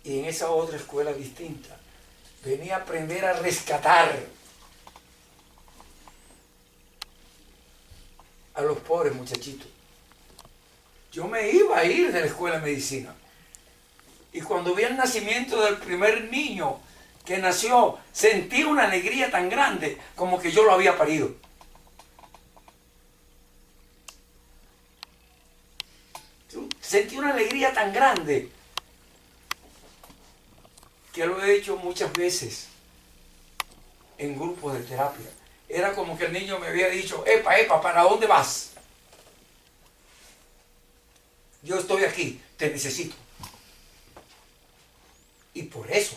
Y en esa otra escuela distinta venía a aprender a rescatar a los pobres muchachitos. Yo me iba a ir de la escuela de medicina, Y cuando vi el nacimiento del primer niño que nació, sentí una alegría tan grande como que yo lo había parido. Sentí una alegría tan grande que lo he hecho muchas veces en grupos de terapia. Era como que el niño me había dicho: epa, ¿para dónde vas? Yo estoy aquí, te necesito. Y por eso,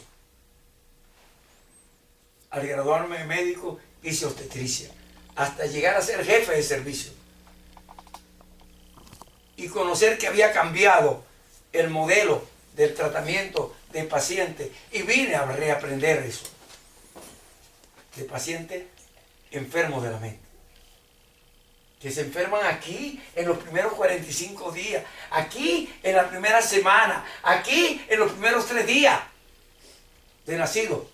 al graduarme de médico, hice obstetricia, hasta llegar a ser jefe de servicio. Y conocer que había cambiado el modelo del tratamiento de paciente. Y vine a reaprender eso. De pacientes enfermos de la mente. Que se enferman aquí en los primeros 45 días. Aquí en la primera semana. Aquí en los primeros 3 días de nacido.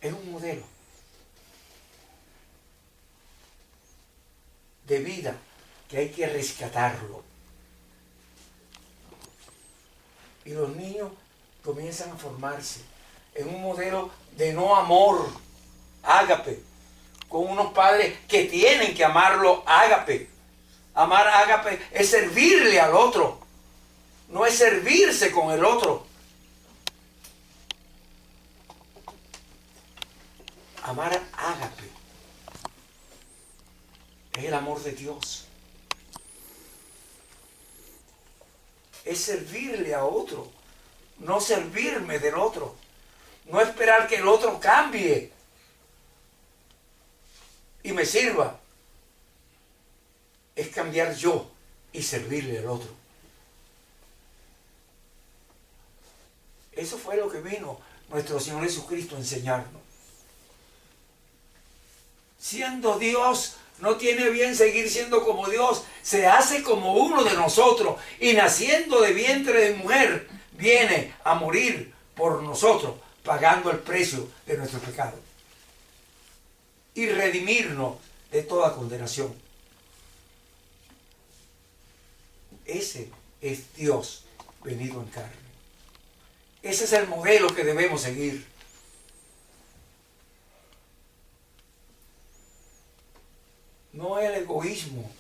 Es un modelo de vida que hay que rescatarlo. Y los niños comienzan a formarse en un modelo de no amor, ágape, con unos padres que tienen que amarlo, ágape. Amar ágape es servirle al otro, no es servirse con el otro. Amar ágape es el amor de Dios. Es servirle a otro, no servirme del otro. No esperar que el otro cambie y me sirva. Es cambiar yo y servirle al otro. Eso fue lo que vino nuestro Señor Jesucristo a enseñarnos. Siendo Dios, no tiene bien seguir siendo como Dios. Se hace como uno de nosotros. Y naciendo de vientre de mujer, viene a morir por nosotros, pagando el precio de nuestro pecado. Y redimirnos de toda condenación. Ese es Dios venido en carne. Ese es el modelo que debemos seguir. No el egoísmo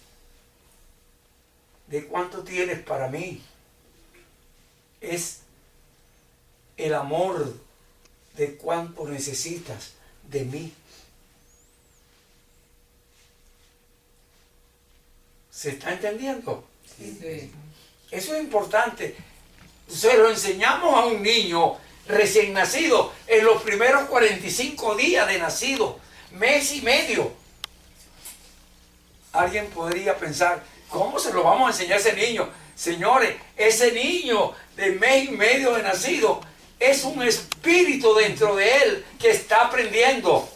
de cuánto tienes para mí. Es el amor de cuánto necesitas de mí. ¿Se está entendiendo? Sí. Eso es importante. Se lo enseñamos a un niño recién nacido en los primeros 45 días de nacido, mes y medio. Alguien podría pensar: ¿cómo se lo vamos a enseñar a ese niño? Señores, ese niño de mes y medio de nacido es un espíritu dentro de él que está aprendiendo.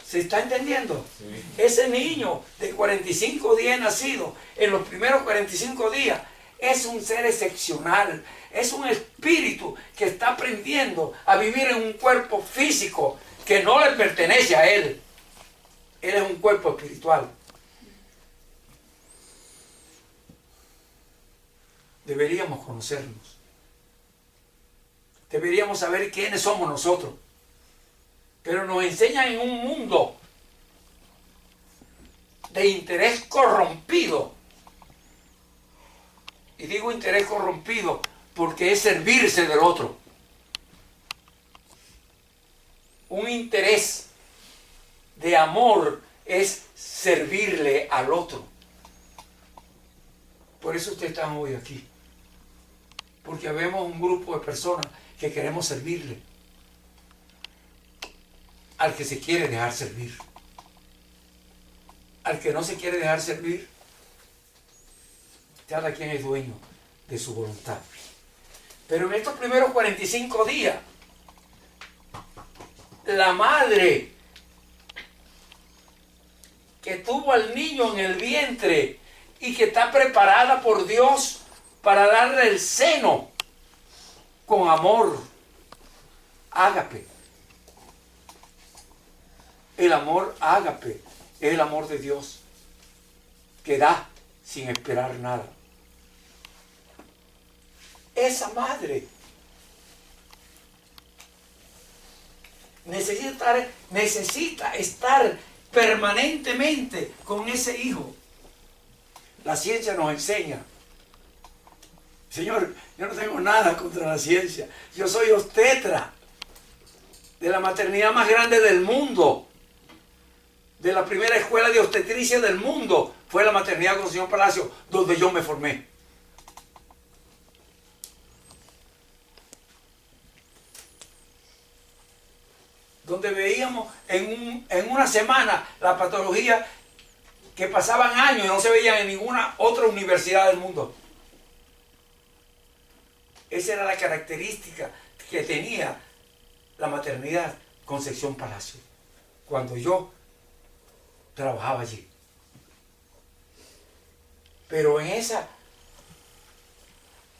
¿Se está entendiendo? Sí. Ese niño de 45 días nacido, en los primeros 45 días, es un ser excepcional. Es un espíritu que está aprendiendo a vivir en un cuerpo físico que no le pertenece a él. Él es un cuerpo espiritual. Deberíamos conocernos. Deberíamos saber quiénes somos nosotros. Pero nos enseñan en un mundo de interés corrompido. Y digo interés corrompido porque es servirse del otro. Un interés de amor es servirle al otro. Por eso ustedes están hoy aquí. Porque vemos un grupo de personas que queremos servirle al que se quiere dejar servir. Al que no se quiere dejar servir, cada quien es dueño de su voluntad. Pero en estos primeros 45 días, la madre que tuvo al niño en el vientre y que está preparada por Dios para darle el seno con amor, ágape. El amor ágape es el amor de Dios. que da sin esperar nada. Esa madre necesita estar permanentemente con ese hijo. La ciencia nos enseña. Señor, yo no tengo nada contra la ciencia. Yo soy obstetra de la maternidad más grande del mundo. De la primera escuela de obstetricia del mundo. Fue la maternidad Concepción Palacio, donde yo me formé. Donde veíamos en una semana la patología que pasaban años y no se veían en ninguna otra universidad del mundo. Esa era la característica que tenía la maternidad Concepción Palacio, cuando yo trabajaba allí. Pero en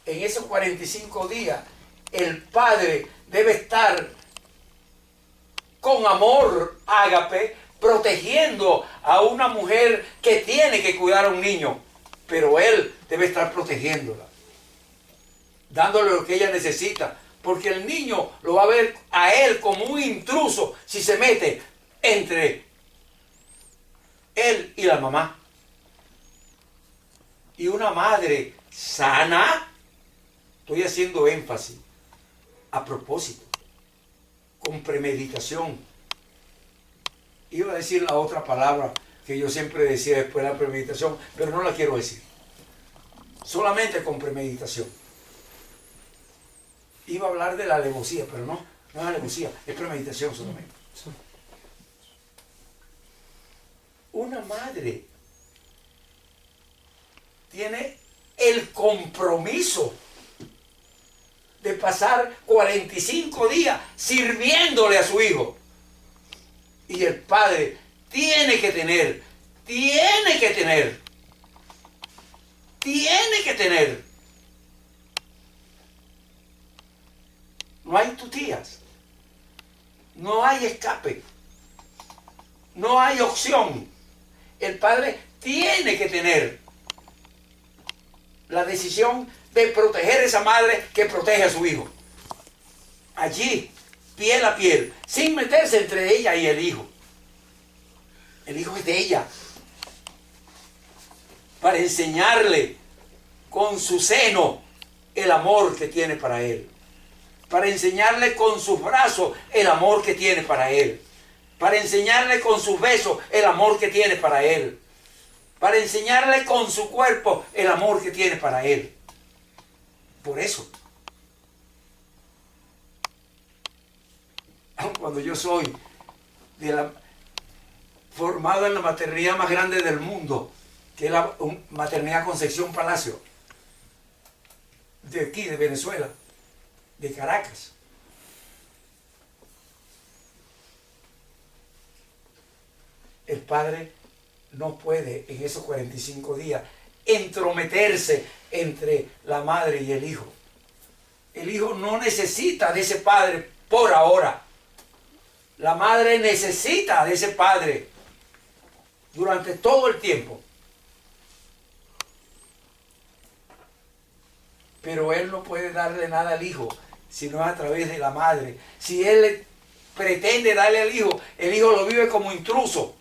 esos 45 días, el padre debe estar con amor ágape, protegiendo a una mujer que tiene que cuidar a un niño, pero él debe estar protegiéndola, dándole lo que ella necesita, porque el niño lo va a ver a él como un intruso si se mete entre él y la mamá. Y una madre sana, estoy haciendo énfasis a propósito, con premeditación. Iba a decir la otra palabra que yo siempre decía después de la premeditación, pero no la quiero decir. Solamente con premeditación. Iba a hablar de la alevosía, pero no es alevosía, es premeditación solamente. Una madre tiene el compromiso de pasar 45 días sirviéndole a su hijo. Y el padre tiene que tener no hay tutías, no hay escape, no hay opción. El padre tiene que tener la decisión de proteger a esa madre que protege a su hijo. Allí, piel a piel, sin meterse entre ella y el hijo. El hijo es de ella. Para enseñarle con su seno el amor que tiene para él. Para enseñarle con sus brazos el amor que tiene para él. Para enseñarle con sus besos el amor que tiene para él. Para enseñarle con su cuerpo el amor que tiene para él. Por eso, cuando yo soy formado en la maternidad más grande del mundo, que es la maternidad Concepción Palacio, de aquí, de Venezuela, de Caracas. El padre no puede en esos 45 días entrometerse entre la madre y el hijo. El hijo no necesita de ese padre por ahora. La madre necesita de ese padre durante todo el tiempo. Pero él no puede darle nada al hijo, sino a través de la madre. Si él pretende darle al hijo, el hijo lo vive como intruso.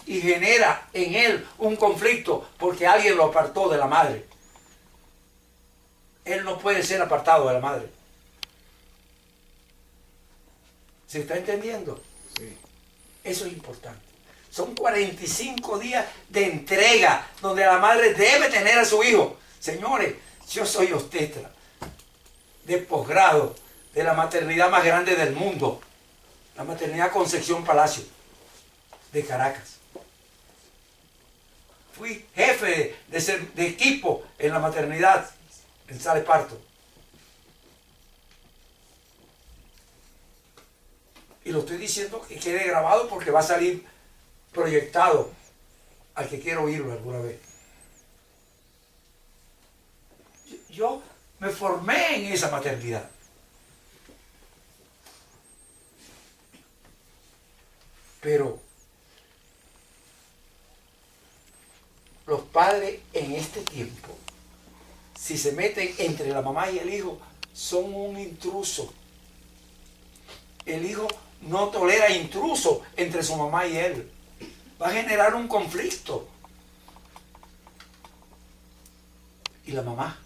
Y genera en él un conflicto porque alguien lo apartó de la madre. Él no puede ser apartado de la madre. ¿Se está entendiendo? Sí. Eso es importante. Son 45 días de entrega donde la madre debe tener a su hijo. Señores, yo soy obstetra de posgrado de la maternidad más grande del mundo, la maternidad Concepción Palacio de Caracas. Fui jefe de equipo en la maternidad en sala de parto. Y lo estoy diciendo que quede grabado porque va a salir proyectado al que quiera oírlo alguna vez. Yo me formé en esa maternidad. Pero los padres en este tiempo, si se meten entre la mamá y el hijo, son un intruso. El hijo no tolera intruso entre su mamá y él. Va a generar un conflicto. Y la mamá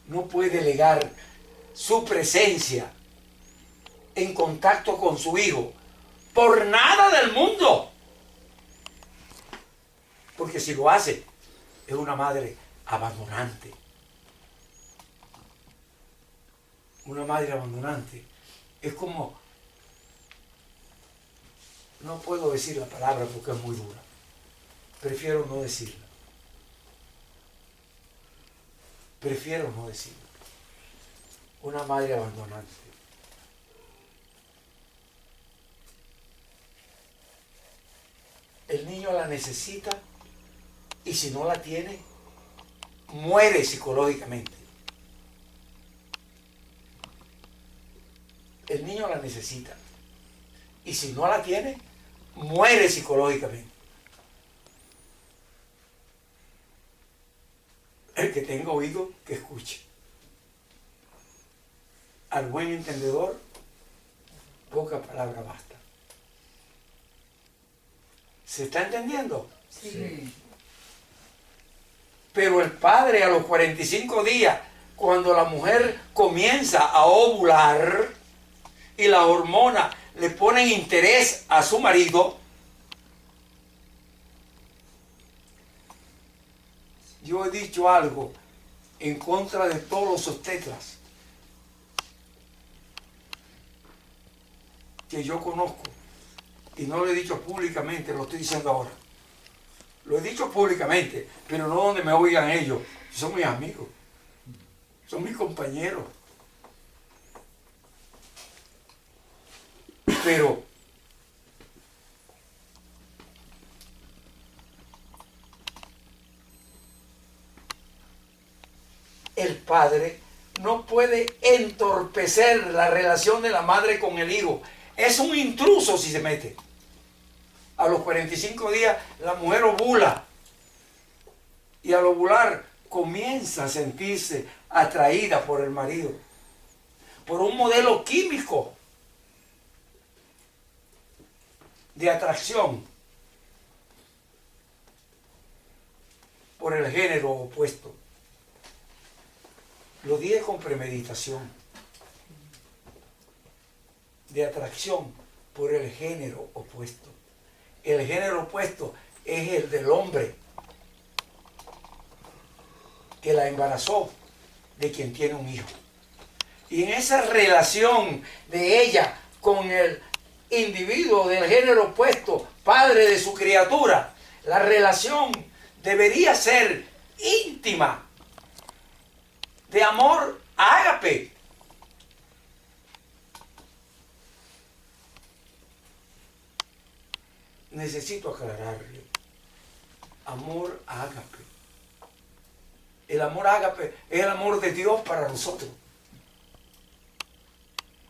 no puede delegar su presencia en contacto con su hijo por nada del mundo. Porque si lo hace, es una madre abandonante. Una madre abandonante es como, no puedo decir la palabra porque es muy dura. Prefiero no decirla. Prefiero no decirla. Una madre abandonante. El niño la necesita y si no la tiene, muere psicológicamente. El niño la necesita y si no la tiene, muere psicológicamente. El que tenga oído, que escuche. Al buen entendedor, poca palabra basta. ¿Se está entendiendo? Sí. Pero el padre a los 45 días, cuando la mujer comienza a ovular y las hormonas le ponen interés a su marido, yo he dicho algo en contra de todos los obstetras que yo conozco y no lo he dicho públicamente, lo estoy diciendo ahora. Lo he dicho públicamente, pero no donde me oigan ellos. Son mis amigos, son mis compañeros. Pero el padre no puede entorpecer la relación de la madre con el hijo. Es un intruso si se mete. A los 45 días la mujer ovula y al ovular comienza a sentirse atraída por el marido, por un modelo químico de atracción por el género opuesto. Lo dije con premeditación, de atracción por el género opuesto. El género opuesto es el del hombre que la embarazó de quien tiene un hijo. Y en esa relación de ella con el individuo del género opuesto, padre de su criatura, la relación debería ser íntima, de amor ágape. Necesito aclararle. Amor ágape. El amor ágape es el amor de Dios para nosotros.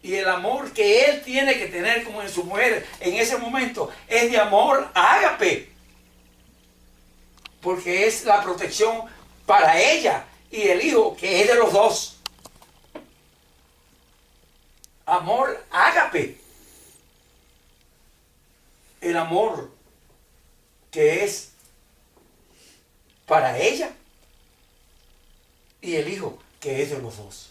Y el amor que Él tiene que tener como en su mujer en ese momento es de amor ágape. Porque es la protección para ella y el hijo que es de los dos. Amor ágape. El amor que es para ella y el hijo que es de los dos.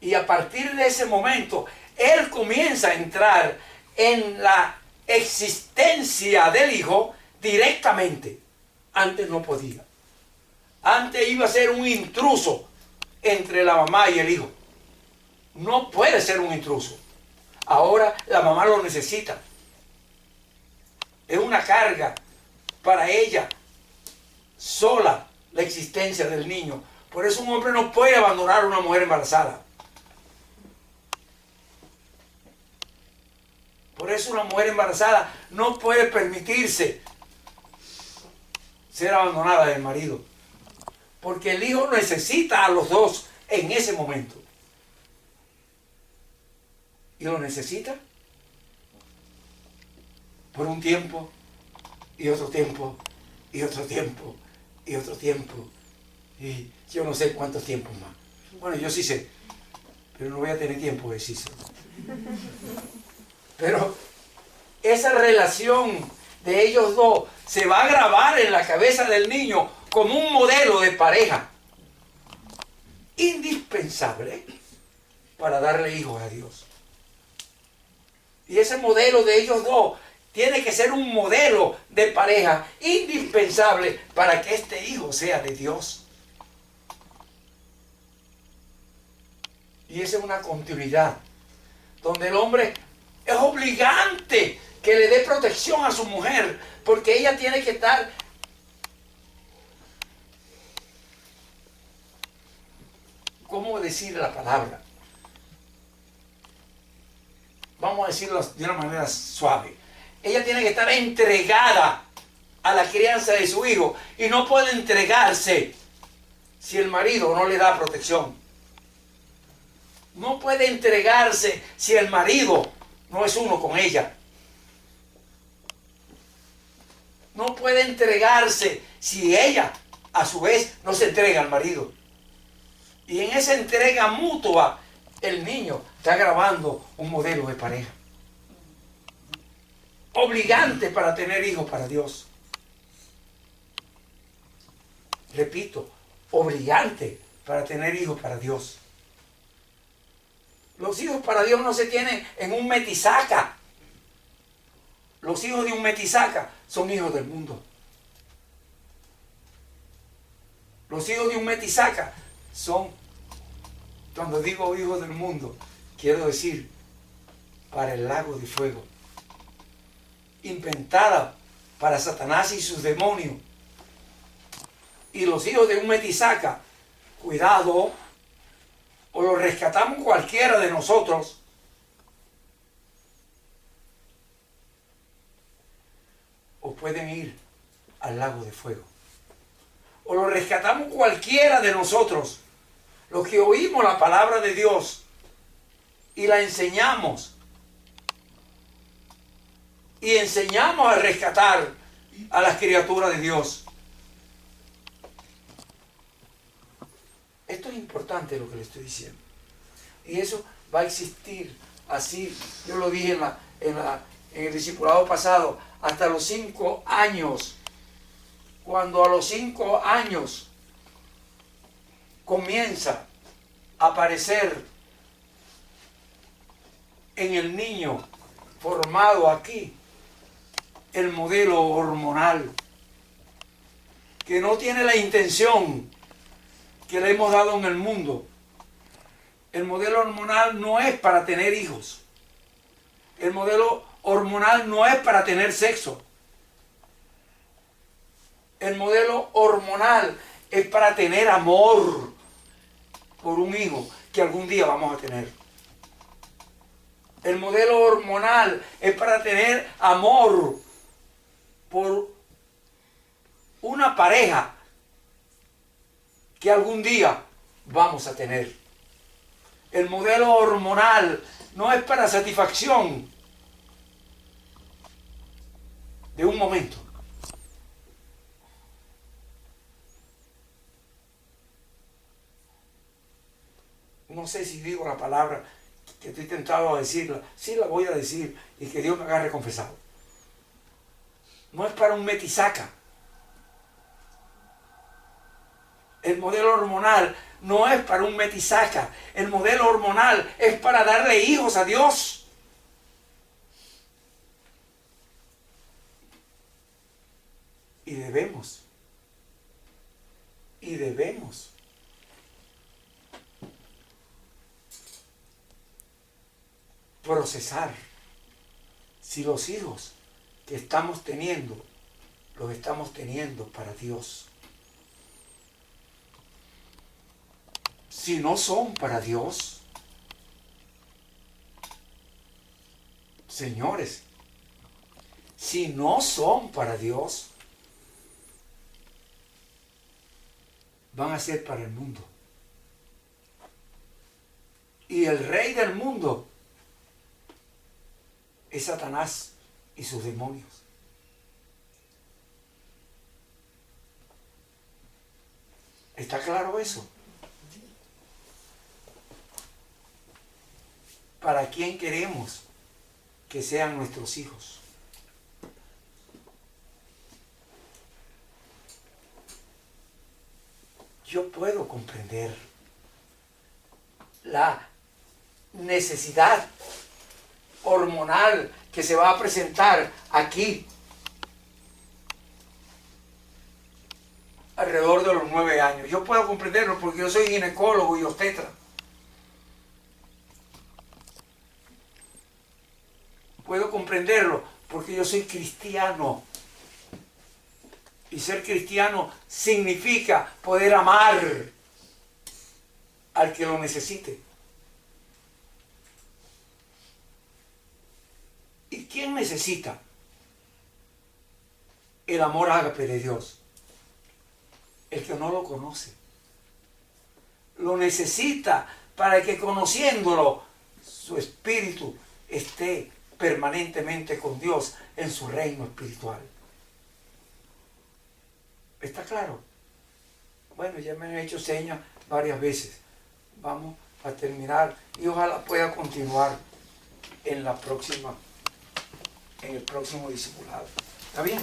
Y a partir de ese momento, él comienza a entrar en la existencia del hijo directamente. Antes no podía. Antes iba a ser un intruso entre la mamá y el hijo. No puede ser un intruso. Ahora la mamá lo necesita. Es una carga para ella sola la existencia del niño. Por eso un hombre no puede abandonar a una mujer embarazada. Por eso una mujer embarazada no puede permitirse ser abandonada del marido. Porque el hijo necesita a los dos en ese momento. Y lo necesita por un tiempo y otro tiempo y otro tiempo, y otro tiempo, y yo no sé cuántos tiempos más. Bueno, yo sí sé, pero no voy a tener tiempo de decirlo. Pero esa relación de ellos dos se va a grabar en la cabeza del niño como un modelo de pareja indispensable para darle hijos a Dios. Y ese modelo de ellos dos tiene que ser un modelo de pareja indispensable para que este hijo sea de Dios. Y esa es una continuidad donde el hombre es obligante que le dé protección a su mujer, porque ella tiene que estar ¿cómo decir la palabra? Vamos a decirlo de una manera suave. Ella tiene que estar entregada a la crianza de su hijo y no puede entregarse si el marido no le da protección. No puede entregarse si el marido no es uno con ella. No puede entregarse si ella, a su vez, no se entrega al marido. Y en esa entrega mutua, el niño está grabando un modelo de pareja. Obligante para tener hijos para Dios. Repito, obligante para tener hijos para Dios. Los hijos para Dios no se tienen en un metisaca. Los hijos de un metisaca son hijos del mundo. Los hijos de un metisaca son, cuando digo hijos del mundo, quiero decir para el lago de fuego, inventada para Satanás y sus demonios. Y los hijos de un metisaca, cuidado, o los rescatamos cualquiera de nosotros, o pueden ir al lago de fuego. O lo rescatamos cualquiera de nosotros, los que oímos la palabra de Dios y la enseñamos. Y enseñamos a rescatar a las criaturas de Dios. Esto es importante lo que le estoy diciendo. Y eso va a existir así. Yo lo dije en el discipulado pasado, hasta los 5 años. Cuando a los 5 años comienza a aparecer en el niño formado aquí el modelo hormonal, que no tiene la intención que le hemos dado en el mundo. El modelo hormonal no es para tener hijos. El modelo hormonal no es para tener sexo. El modelo hormonal es para tener amor por un hijo que algún día vamos a tener. El modelo hormonal es para tener amor por una pareja que algún día vamos a tener. El modelo hormonal no es para satisfacción de un momento. No sé si digo la palabra que estoy tentado a decirla. Sí la voy a decir y que Dios me agarre confesado. No es para un metisaca. El modelo hormonal no es para un metisaca. El modelo hormonal es para darle hijos a Dios. Y debemos procesar si los hijos que estamos teniendo, los estamos teniendo para Dios. Si no son para Dios, señores, si no son para Dios, van a ser para el mundo. Y el rey del mundo es Satanás y sus demonios. ¿Está claro eso? ¿Para quién queremos que sean nuestros hijos? Yo puedo comprender la necesidad hormonal que se va a presentar aquí alrededor de los 9 años. Yo puedo comprenderlo porque yo soy ginecólogo y obstetra. Puedo comprenderlo porque yo soy cristiano. Y ser cristiano significa poder amar al que lo necesite. ¿Y quién necesita el amor ágape de Dios? El que no lo conoce. Lo necesita para que conociéndolo, su espíritu esté permanentemente con Dios en su reino espiritual. ¿Está claro? Bueno, ya me han hecho señas varias veces. Vamos a terminar y ojalá pueda continuar en el próximo discipulado. ¿Está bien?